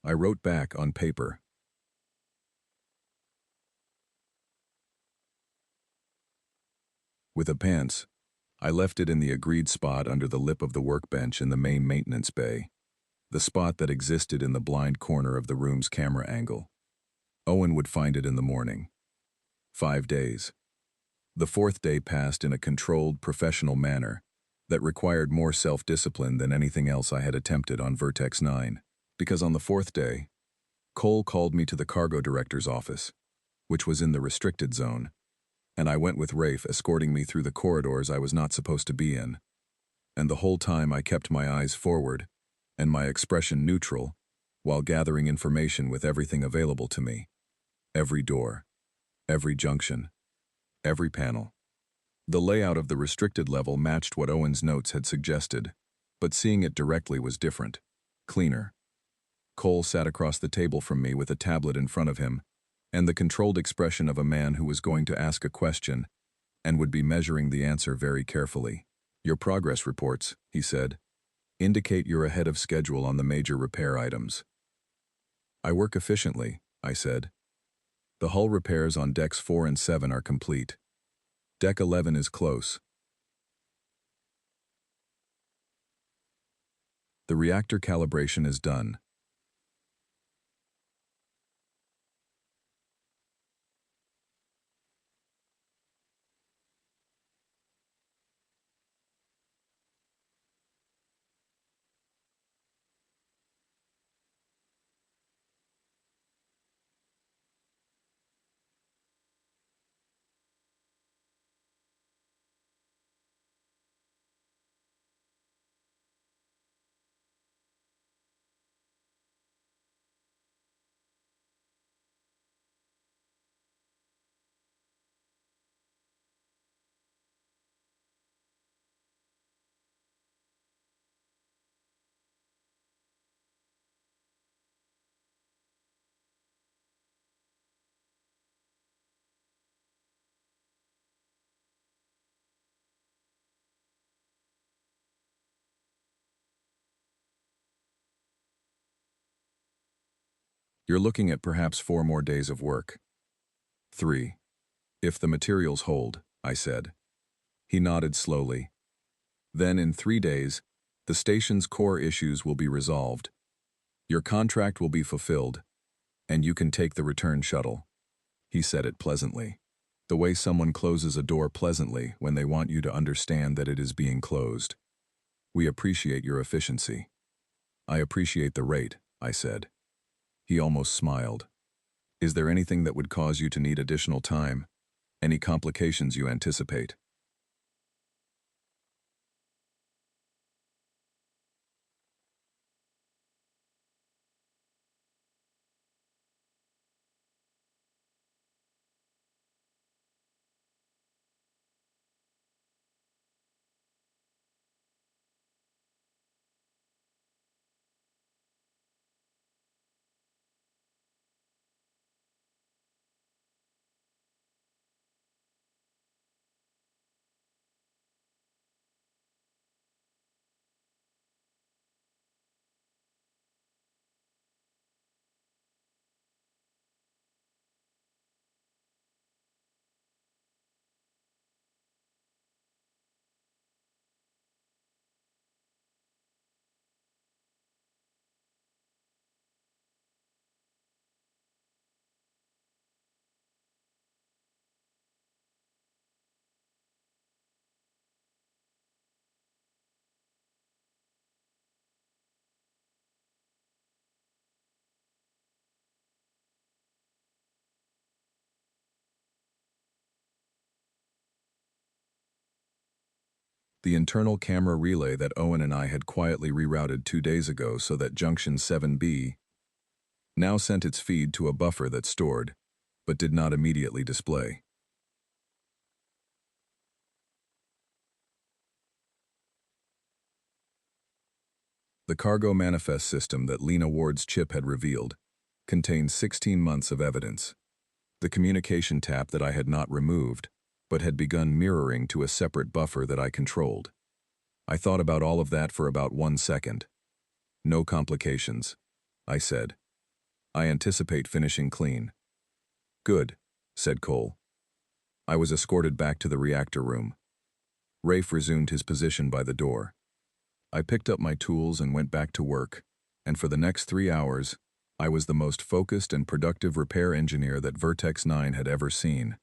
I wrote back on paper. With a pants, I left it in the agreed spot under the lip of the workbench in the main maintenance bay, the spot that existed in the blind corner of the room's camera angle. Owen would find it in the morning. 5 days. The 4th day passed in a controlled, professional manner that required more self-discipline than anything else I had attempted on Vertex 9, because on the 4th day, Cole called me to the cargo director's office, which was in the restricted zone, and I went with Rafe escorting me through the corridors I was not supposed to be in. And the whole time I kept my eyes forward and my expression neutral while gathering information with everything available to me. Every door, every junction, every panel. The layout of the restricted level matched what Owen's notes had suggested, but seeing it directly was different, cleaner. Cole sat across the table from me with a tablet in front of him, and the controlled expression of a man who was going to ask a question and would be measuring the answer very carefully. Your progress reports, he said, indicate you're ahead of schedule on the major repair items. I work efficiently, I said. The hull repairs on decks 4 and 7 are complete. Deck 11 is close. The reactor calibration is done. You're looking at perhaps 4 more days of work. 3. If the materials hold, I said. He nodded slowly. Then in 3 days, the station's core issues will be resolved. Your contract will be fulfilled, and you can take the return shuttle. He said it pleasantly, the way someone closes a door pleasantly when they want you to understand that it is being closed. We appreciate your efficiency. I appreciate the rate, I said. He almost smiled. Is there anything that would cause you to need additional time? Any complications you anticipate? The internal camera relay that Owen and I had quietly rerouted 2 days ago so that Junction 7B now sent its feed to a buffer that stored, but did not immediately display. The cargo manifest system that Lena Ward's chip had revealed contained 16 months of evidence. The communication tap that I had not removed, but had begun mirroring to a separate buffer that I controlled. I thought about all of that for about 1 second. No complications, I said. I anticipate finishing clean." "Good," said Cole. I was escorted back to the reactor room. Rafe resumed his position by the door. I picked up my tools and went back to work, and for the next 3 hours, I was the most focused and productive repair engineer that Vertex 9 had ever seen.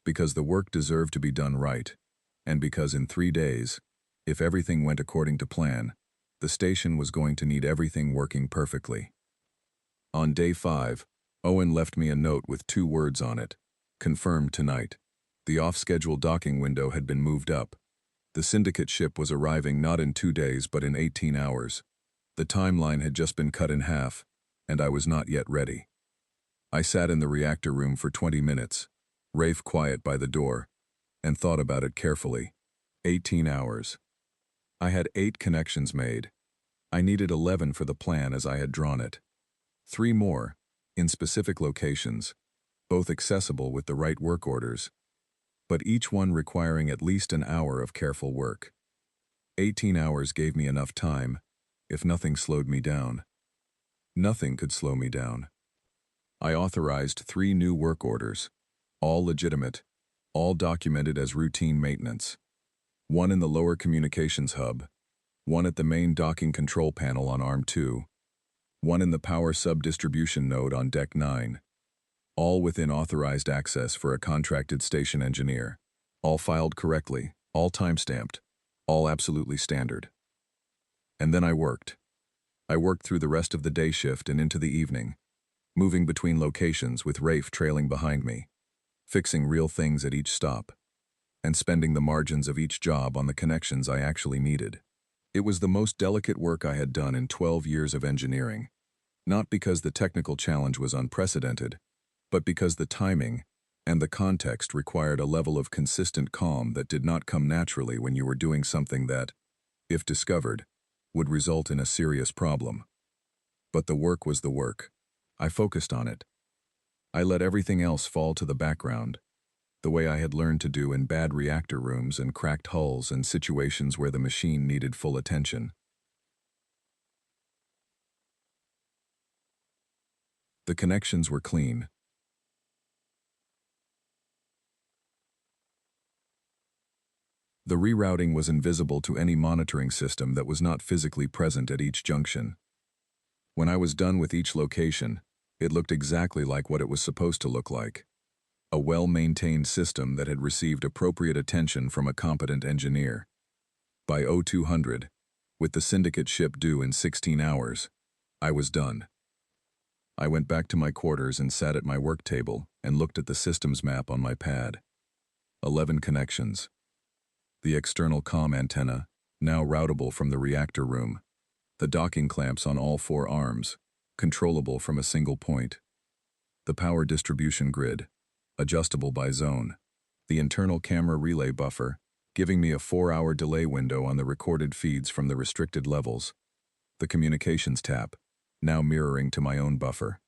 Because the work deserved to be done right, and because in 3 days, if everything went according to plan, the station was going to need everything working perfectly. On day 5, Owen left me a note with 2 words on it: "Confirmed tonight." The off-schedule docking window had been moved up. The Syndicate ship was arriving not in 2 days but in 18 hours. The timeline had just been cut in half, and I was not yet ready. I sat in the reactor room for 20 minutes, Rafe quiet by the door, and thought about it carefully. 18 hours. I had 8 connections made. I needed 11 for the plan as I had drawn it. 3 more, in specific locations, both accessible with the right work orders, but each one requiring at least an hour of careful work. 18 hours gave me enough time, if nothing slowed me down. Nothing could slow me down. I authorized 3 new work orders, all legitimate, all documented as routine maintenance. 1 in the lower communications hub, 1 at the main docking control panel on Arm 2, 1 in the power sub-distribution node on Deck 9, all within authorized access for a contracted station engineer, all filed correctly, all time-stamped, all absolutely standard. And then I worked. I worked through the rest of the day shift and into the evening, moving between locations with Rafe trailing behind me, fixing real things at each stop, and spending the margins of each job on the connections I actually needed. It was the most delicate work I had done in 12 years of engineering, not because the technical challenge was unprecedented, but because the timing and the context required a level of consistent calm that did not come naturally when you were doing something that, if discovered, would result in a serious problem. But the work was the work. I focused on it. I let everything else fall to the background, the way I had learned to do in bad reactor rooms and cracked hulls and situations where the machine needed full attention. The connections were clean. The rerouting was invisible to any monitoring system that was not physically present at each junction. When I was done with each location, it looked exactly like what it was supposed to look like. A well-maintained system that had received appropriate attention from a competent engineer. By 0200, with the Syndicate ship due in 16 hours, I was done. I went back to my quarters and sat at my work table and looked at the systems map on my pad. 11 connections. The external comm antenna, now routable from the reactor room. The docking clamps on all 4 arms, controllable from a single point. The power distribution grid, adjustable by zone. The internal camera relay buffer, giving me a 4-hour delay window on the recorded feeds from the restricted levels. The communications tap, now mirroring to my own buffer.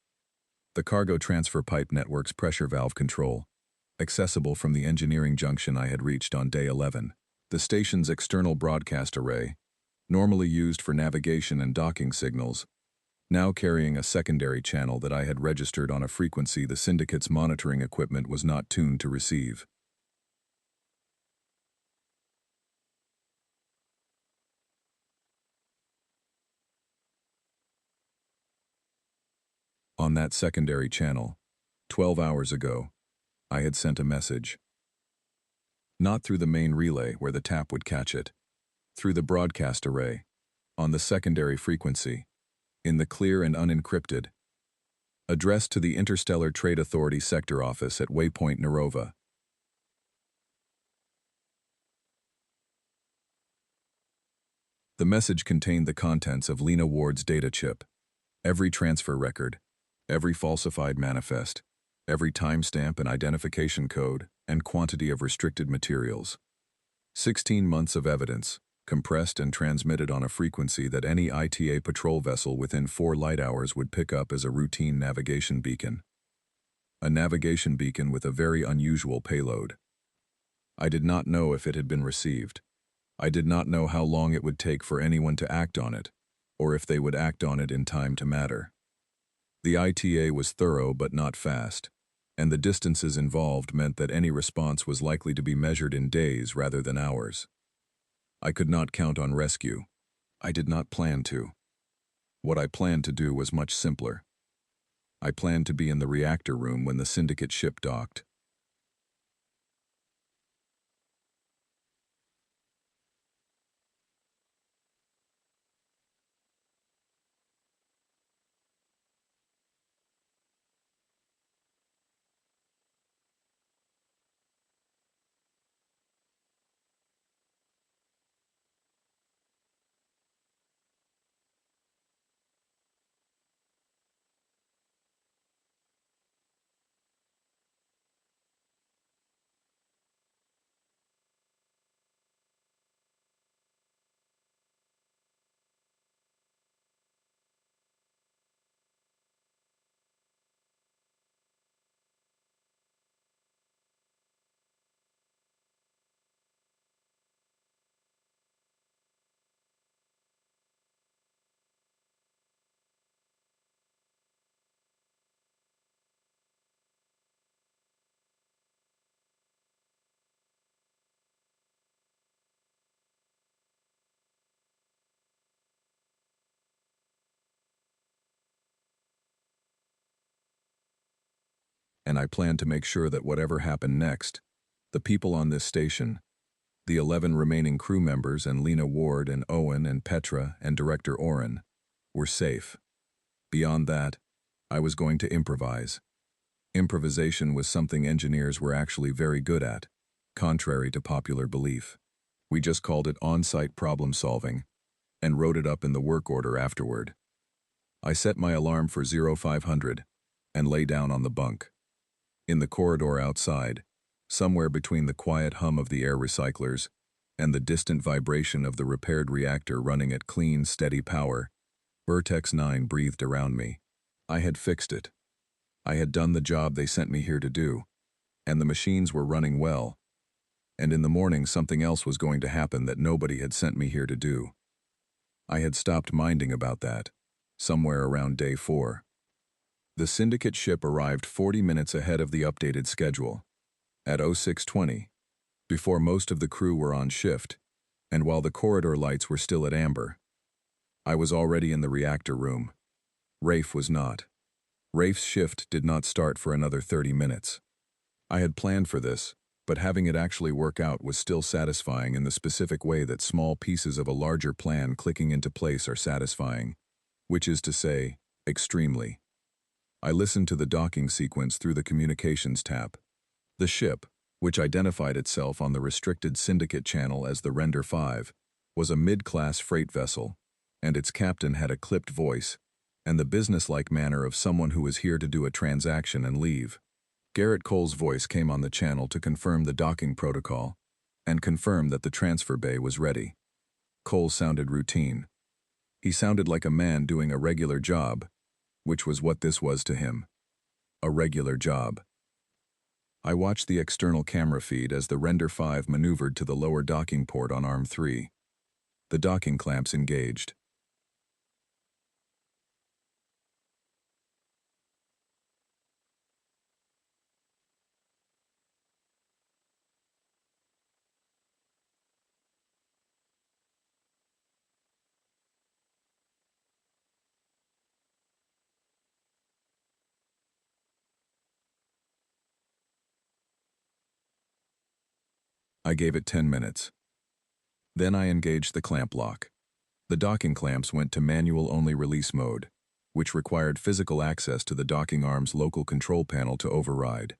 The cargo transfer pipe network's pressure valve control, accessible from the engineering junction I had reached on day 11. The station's external broadcast array, normally used for navigation and docking signals, now carrying a secondary channel that I had registered on a frequency the Syndicate's monitoring equipment was not tuned to receive. On that secondary channel, 12 hours ago, I had sent a message. Not through the main relay where the tap would catch it, through the broadcast array, on the secondary frequency, in the clear and unencrypted, addressed to the Interstellar Trade Authority Sector Office at Waypoint Narova. The message contained the contents of Lena Ward's data chip, every transfer record, every falsified manifest, every timestamp and identification code, and quantity of restricted materials. 16 months of evidence, compressed and transmitted on a frequency that any ITA patrol vessel within 4 light hours would pick up as a routine navigation beacon. A navigation beacon with a very unusual payload. I did not know if it had been received. I did not know how long it would take for anyone to act on it, or if they would act on it in time to matter. The ITA was thorough but not fast, and the distances involved meant that any response was likely to be measured in days rather than hours. I could not count on rescue. I did not plan to. What I planned to do was much simpler. I planned to be in the reactor room when the Syndicate ship docked. And I planned to make sure that whatever happened next, the people on this station, the 11 remaining crew members and Lena Ward and Owen and Petra and Director Oren, were safe. Beyond that, I was going to improvise. Improvisation was something engineers were actually very good at, contrary to popular belief. We just called it on-site problem solving and wrote it up in the work order afterward. I set my alarm for 0500 and lay down on the bunk. In the corridor outside, somewhere between the quiet hum of the air recyclers and the distant vibration of the repaired reactor running at clean, steady power, Vertex 9 breathed around me. I had fixed it. I had done the job they sent me here to do, and the machines were running well. And in the morning something else was going to happen that nobody had sent me here to do. I had stopped minding about that, somewhere around day 4. The Syndicate ship arrived 40 minutes ahead of the updated schedule, at 0620, before most of the crew were on shift, and while the corridor lights were still at amber. I was already in the reactor room. Rafe was not. Rafe's shift did not start for another 30 minutes. I had planned for this, but having it actually work out was still satisfying in the specific way that small pieces of a larger plan clicking into place are satisfying, which is to say, extremely. I listened to the docking sequence through the communications tap. The ship, which identified itself on the restricted Syndicate channel as the Render 5, was a mid-class freight vessel, and its captain had a clipped voice and the businesslike manner of someone who is here to do a transaction and leave. Garrett Cole's voice came on the channel to confirm the docking protocol and confirm that the transfer bay was ready. Cole sounded routine. He sounded like a man doing a regular job, which was what this was to him. A regular job. I watched the external camera feed as the Render 5 maneuvered to the lower docking port on Arm 3. The docking clamps engaged. I gave it 10 minutes. Then I engaged the clamp lock. The docking clamps went to manual-only release mode, which required physical access to the docking arm's local control panel to override.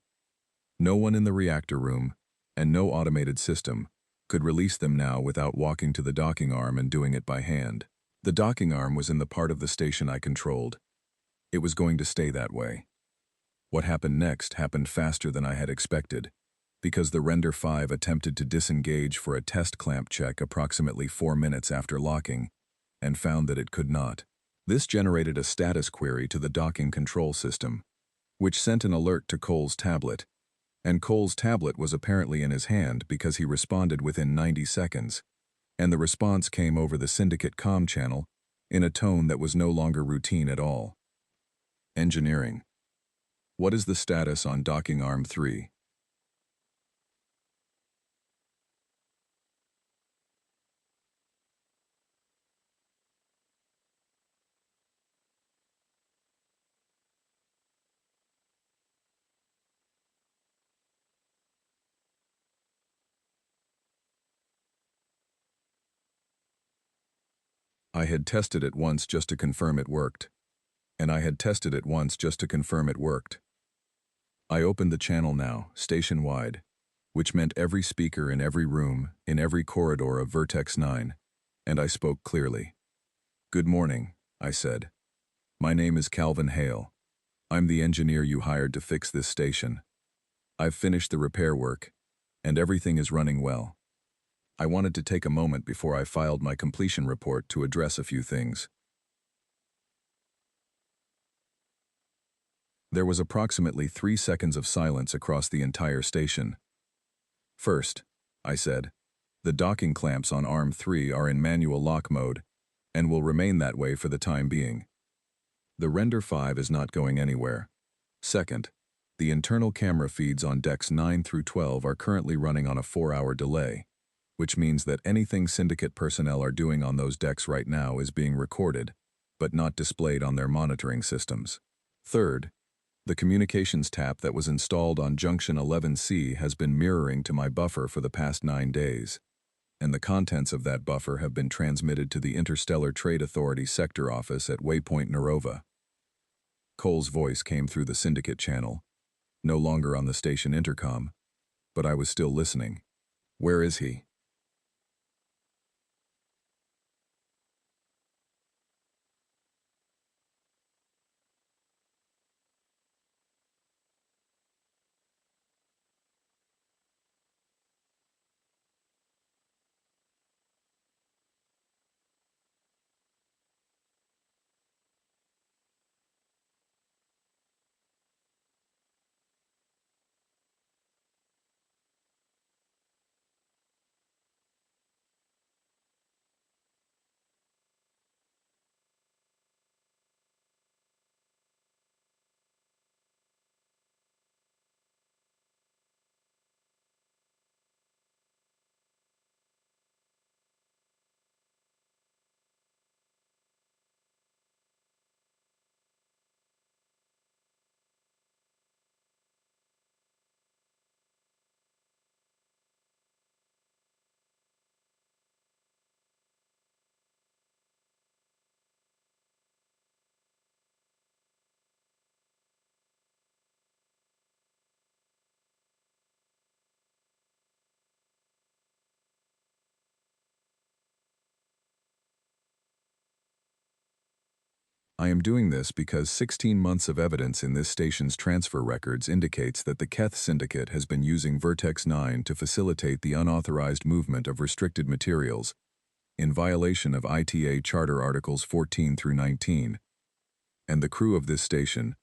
No one in the reactor room, and no automated system, could release them now without walking to the docking arm and doing it by hand. The docking arm was in the part of the station I controlled. It was going to stay that way. What happened next happened faster than I had expected, because the Render 5 attempted to disengage for a test clamp check approximately 4 minutes after locking, and found that it could not. This generated a status query to the docking control system, which sent an alert to Cole's tablet, and Cole's tablet was apparently in his hand because he responded within 90 seconds, and the response came over the Syndicate comm channel in a tone that was no longer routine at all. Engineering. What is the status on docking arm 3? I had tested it once just to confirm it worked. And I had tested it once just to confirm it worked. I opened the channel now, station-wide, which meant every speaker in every room, in every corridor of Vertex 9, and I spoke clearly. "Good morning," I said. "My name is Calvin Hale. I'm the engineer you hired to fix this station. I've finished the repair work, and everything is running well. I wanted to take a moment before I filed my completion report to address a few things." There was approximately 3 seconds of silence across the entire station. "First," I said, "the docking clamps on Arm 3 are in manual lock mode, and will remain that way for the time being. The Render 5 is not going anywhere. Second, the internal camera feeds on decks 9 through 12 are currently running on a 4-hour delay, which means that anything Syndicate personnel are doing on those decks right now is being recorded, but not displayed on their monitoring systems. Third, the communications tap that was installed on Junction 11C has been mirroring to my buffer for the past 9 days, and the contents of that buffer have been transmitted to the Interstellar Trade Authority sector office at Waypoint Narova." Cole's voice came through the Syndicate channel, no longer on the station intercom, but I was still listening. "Where is he?" "I am doing this because 16 months of evidence in this station's transfer records indicates that the Keth Syndicate has been using Vertex 9 to facilitate the unauthorized movement of restricted materials, in violation of ITA Charter Articles 14 through 19, and the crew of this station,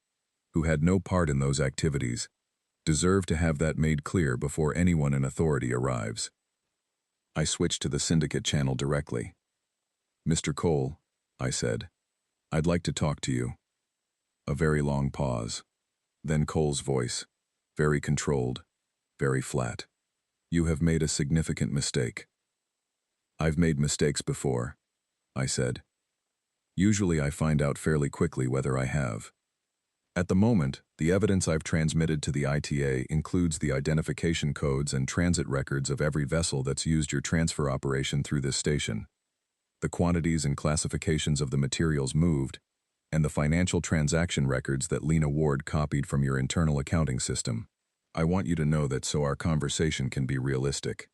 who had no part in those activities, deserve to have that made clear before anyone in authority arrives." I switched to the Syndicate channel directly. "Mr. Cole," I said, "I'd like to talk to you." A very long pause. Then Cole's voice, very controlled, very flat. "You have made a significant mistake." "I've made mistakes before," I said. "Usually I find out fairly quickly whether I have. At the moment, the evidence I've transmitted to the ITA includes the identification codes and transit records of every vessel that's used your transfer operation through this station, the quantities and classifications of the materials moved, and the financial transaction records that Lena Ward copied from your internal accounting system. I want you to know that so our conversation can be realistic."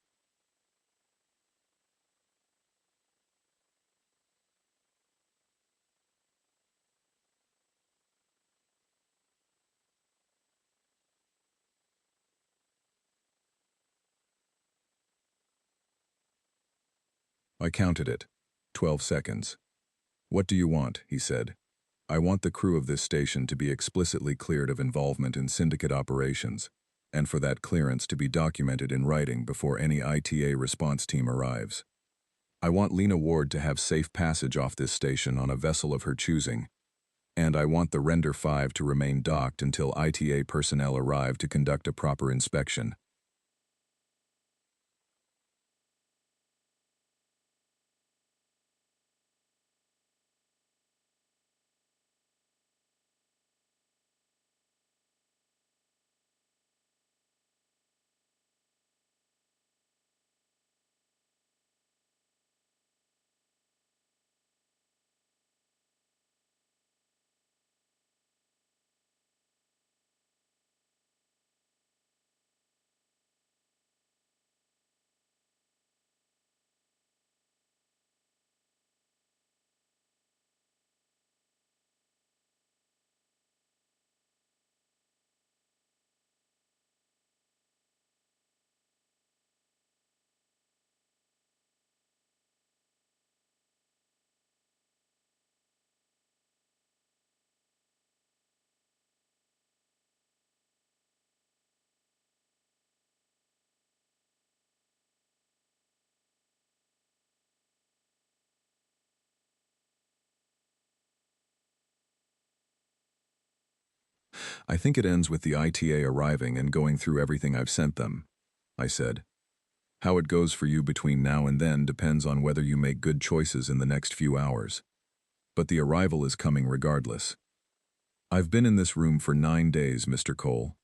I counted it. 12 seconds. "What do you want?" he said. "I want the crew of this station to be explicitly cleared of involvement in Syndicate operations, and for that clearance to be documented in writing before any ITA response team arrives. I want Lena Ward to have safe passage off this station on a vessel of her choosing, And I want the Render 5 to remain docked until ITA personnel arrive to conduct a proper inspection. I think it ends with the ITA arriving and going through everything I've sent them, I said. How it goes for you between now and then depends on whether you make good choices in the next few hours. But the arrival is coming regardless. I've been in this room for 9 days, Mr. Cole.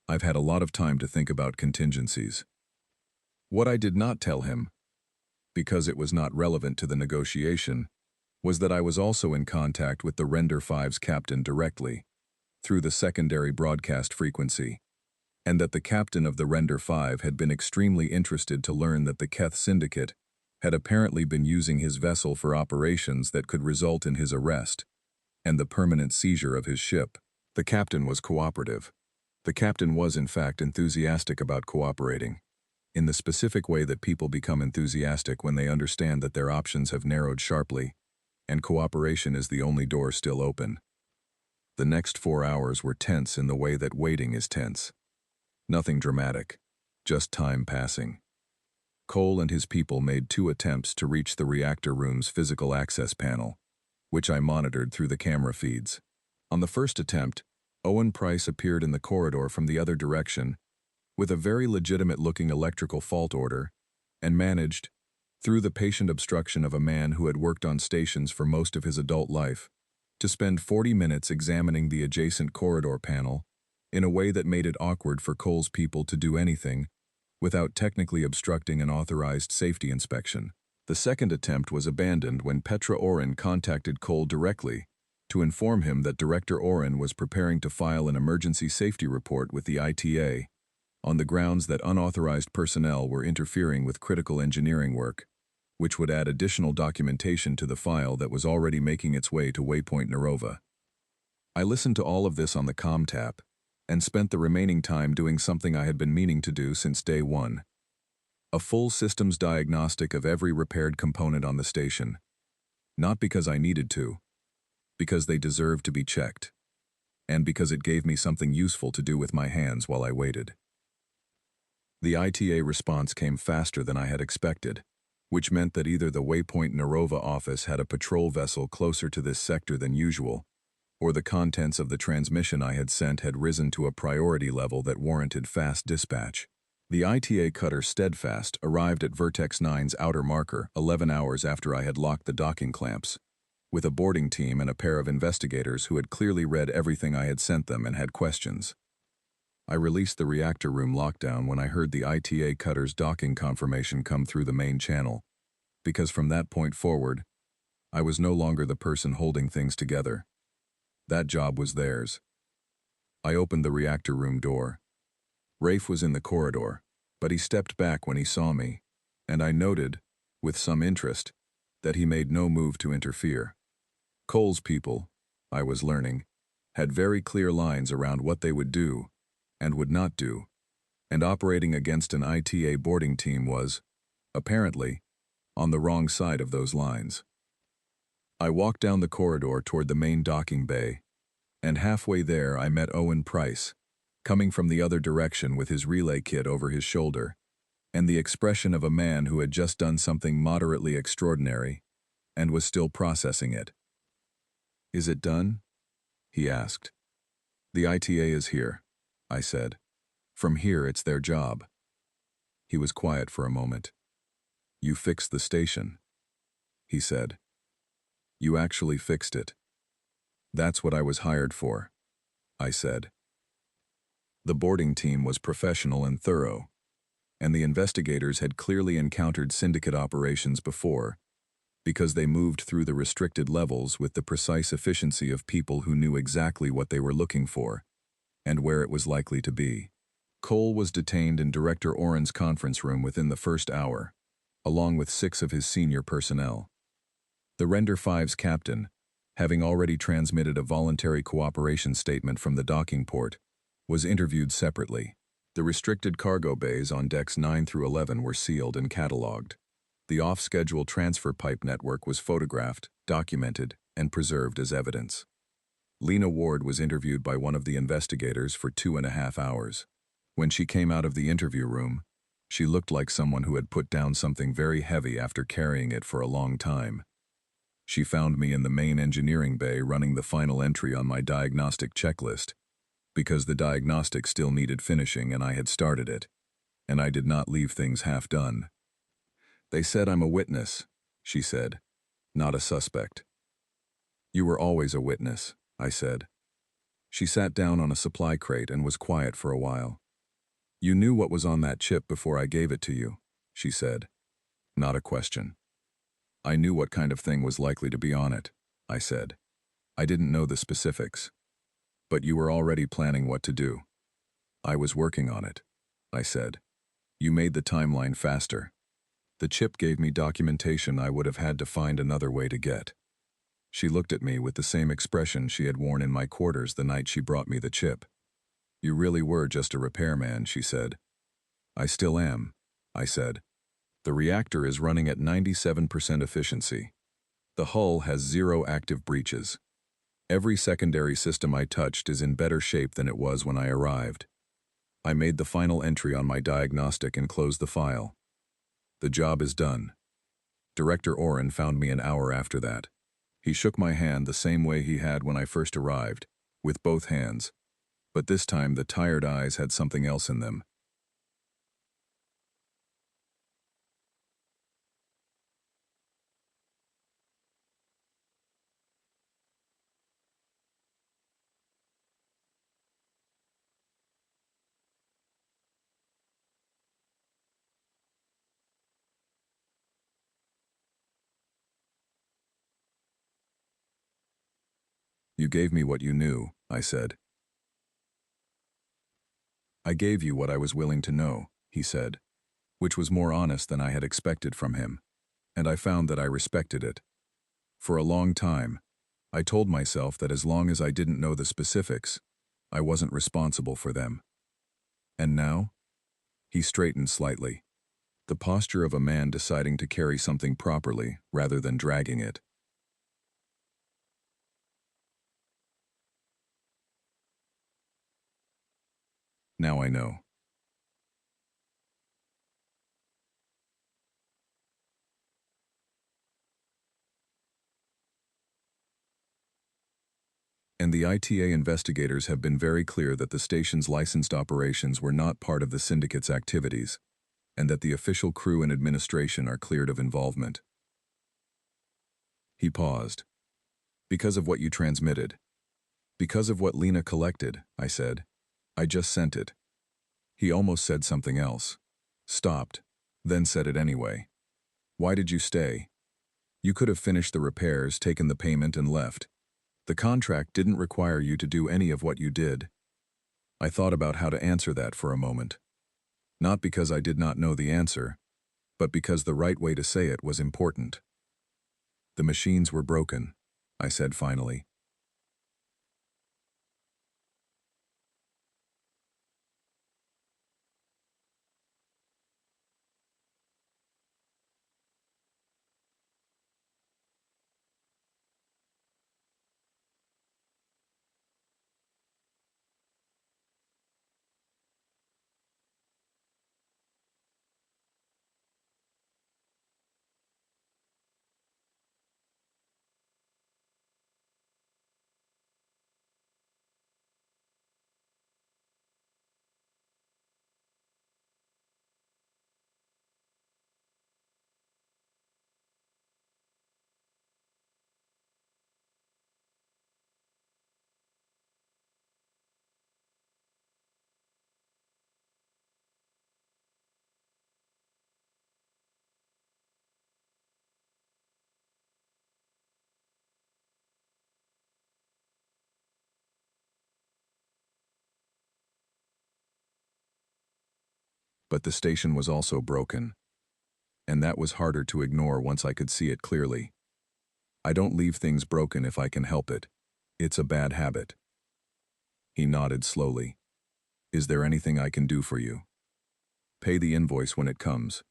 I've had a lot of time to think about contingencies. What I did not tell him, because it was not relevant to the negotiation, was that I was also in contact with the Render 5's captain directly, through the secondary broadcast frequency, and that the captain of the Render 5 had been extremely interested to learn that the Keth Syndicate had apparently been using his vessel for operations that could result in his arrest and the permanent seizure of his ship. The captain was cooperative. The captain was, in fact, enthusiastic about cooperating, in the specific way that people become enthusiastic when they understand that their options have narrowed sharply, and cooperation is the only door still open. The next 4 hours were tense in the way that waiting is tense. Nothing dramatic, just time passing. Cole and his people made 2 attempts to reach the reactor room's physical access panel, which I monitored through the camera feeds. On the first attempt, Owen Price appeared in the corridor from the other direction with a very legitimate-looking electrical fault order and managed, through the patient obstruction of a man who had worked on stations for most of his adult life, to spend 40 minutes examining the adjacent corridor panel in a way that made it awkward for Cole's people to do anything without technically obstructing an authorized safety inspection. The second attempt was abandoned when Petra Oren contacted Cole directly to inform him that Director Oren was preparing to file an emergency safety report with the ITA on the grounds that unauthorized personnel were interfering with critical engineering work, which would add additional documentation to the file that was already making its way to Waypoint Narova. I listened to all of this on the comm tap and spent the remaining time doing something I had been meaning to do since day one. A full systems diagnostic of every repaired component on the station. Not because I needed to, because they deserved to be checked, and because it gave me something useful to do with my hands while I waited. The ITA response came faster than I had expected, which meant that either the Waypoint Narova office had a patrol vessel closer to this sector than usual, or the contents of the transmission I had sent had risen to a priority level that warranted fast dispatch. The ITA cutter Steadfast arrived at Vertex 9's outer marker 11 hours after I had locked the docking clamps, with a boarding team and a pair of investigators who had clearly read everything I had sent them and had questions. I released the reactor room lockdown when I heard the ITA cutter's docking confirmation come through the main channel, because from that point forward, I was no longer the person holding things together. That job was theirs. I opened the reactor room door. Rafe was in the corridor, but he stepped back when he saw me, and I noted, with some interest, that he made no move to interfere. Cole's people, I was learning, had very clear lines around what they would do and would not do, and operating against an ITA boarding team was, apparently, on the wrong side of those lines. I walked down the corridor toward the main docking bay, and halfway there I met Owen Price, coming from the other direction with his relay kit over his shoulder, and the expression of a man who had just done something moderately extraordinary and was still processing it. "Is it done?" he asked. The ITA is here, I said. From here, it's their job. He was quiet for a moment. You fixed the station, he said. You actually fixed it. That's what I was hired for, I said. The boarding team was professional and thorough, and the investigators had clearly encountered Syndicate operations before, because they moved through the restricted levels with the precise efficiency of people who knew exactly what they were looking for and where it was likely to be. Cole was detained in Director Oren's conference room within the first hour, along with 6 of his senior personnel. The Render 5's captain, having already transmitted a voluntary cooperation statement from the docking port, was interviewed separately. The restricted cargo bays on decks 9 through 11 were sealed and catalogued. The off-schedule transfer pipe network was photographed, documented, and preserved as evidence. Lena Ward was interviewed by one of the investigators for 2.5 hours. When she came out of the interview room, she looked like someone who had put down something very heavy after carrying it for a long time. She found me in the main engineering bay running the final entry on my diagnostic checklist, because the diagnostic still needed finishing and I had started it, and I did not leave things half done. They said I'm a witness, she said, not a suspect. You were always a witness, I said. She sat down on a supply crate and was quiet for a while. You knew what was on that chip before I gave it to you, she said. Not a question. I knew what kind of thing was likely to be on it, I said. I didn't know the specifics. But you were already planning what to do. I was working on it, I said. You made the timeline faster. The chip gave me documentation I would have had to find another way to get. She looked at me with the same expression she had worn in my quarters the night she brought me the chip. You really were just a repairman, she said. I still am, I said. The reactor is running at 97% efficiency. The hull has 0 active breaches. Every secondary system I touched is in better shape than it was when I arrived. I made the final entry on my diagnostic and closed the file. The job is done. Director Oren found me an hour after that. He shook my hand the same way he had when I first arrived, with both hands. But this time the tired eyes had something else in them. You gave me what you knew, I said. I gave you what I was willing to know, he said, which was more honest than I had expected from him, and I found that I respected it. For a long time, I told myself that as long as I didn't know the specifics, I wasn't responsible for them. And now? He straightened slightly, the posture of a man deciding to carry something properly rather than dragging it. Now I know. And the ITA investigators have been very clear that the station's licensed operations were not part of the Syndicate's activities, and that the official crew and administration are cleared of involvement. He paused. Because of what you transmitted. Because of what Lena collected, I said. I just sent it. He almost said something else. Stopped, then said it anyway. Why did you stay? You could have finished the repairs, taken the payment, and left. The contract didn't require you to do any of what you did. I thought about how to answer that for a moment. Not because I did not know the answer, but because the right way to say it was important. The machines were broken, I said finally. But the station was also broken, and that was harder to ignore once I could see it clearly. I don't leave things broken if I can help it. It's a bad habit. He nodded slowly. Is there anything I can do for you? Pay the invoice when it comes,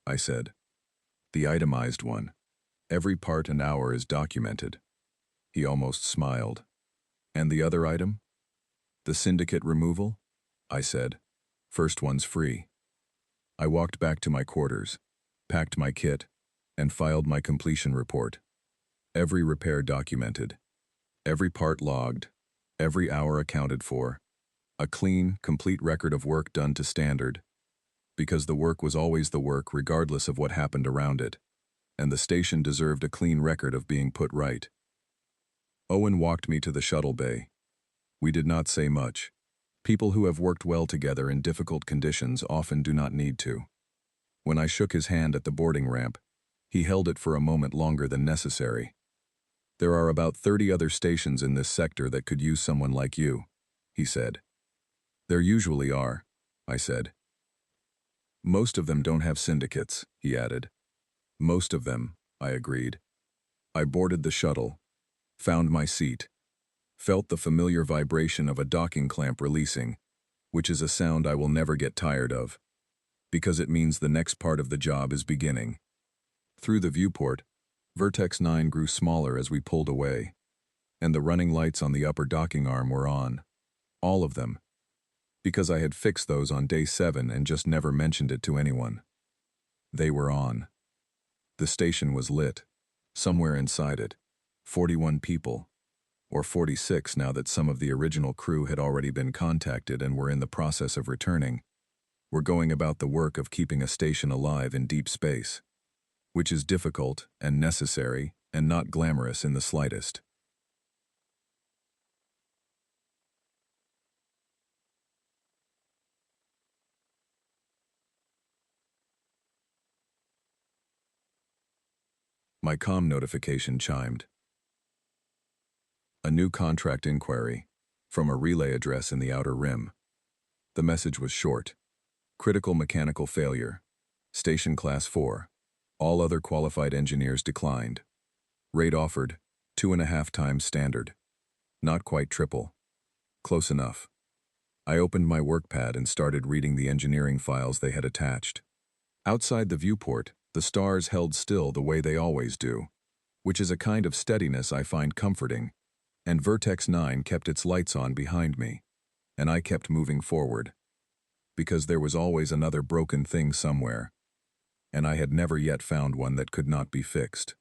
I said. The itemized one. Every part and hour is documented. He almost smiled. And the other item? The Syndicate removal? I said. First one's free. I walked back to my quarters, packed my kit, and filed my completion report. Every repair documented. Every part logged. Every hour accounted for. A clean, complete record of work done to standard. Because the work was always the work regardless of what happened around it, and the station deserved a clean record of being put right. Owen walked me to the shuttle bay. We did not say much. People who have worked well together in difficult conditions often do not need to. When I shook his hand at the boarding ramp, he held it for a moment longer than necessary. There are about 30 other stations in this sector that could use someone like you, he said. There usually are, I said. Most of them don't have syndicates, he added. Most of them, I agreed. I boarded the shuttle, found my seat, felt the familiar vibration of a docking clamp releasing, which is a sound I will never get tired of, because it means the next part of the job is beginning. Through the viewport, Vertex 9 grew smaller as we pulled away, and the running lights on the upper docking arm were on. All of them. Because I had fixed those on day 7 and just never mentioned it to anyone. They were on. The station was lit. Somewhere inside it, 41 people, or 46 now that some of the original crew had already been contacted and were in the process of returning, were going about the work of keeping a station alive in deep space, which is difficult and necessary and not glamorous in the slightest. My comm notification chimed. A new contract inquiry, from a relay address in the Outer Rim. The message was short. Critical mechanical failure. Station Class 4. All other qualified engineers declined. Rate offered, 2.5 times standard. Not quite triple. Close enough. I opened my workpad and started reading the engineering files they had attached. Outside the viewport, the stars held still the way they always do, which is a kind of steadiness I find comforting, and Vertex 9 kept its lights on behind me, and I kept moving forward, because there was always another broken thing somewhere, and I had never yet found one that could not be fixed.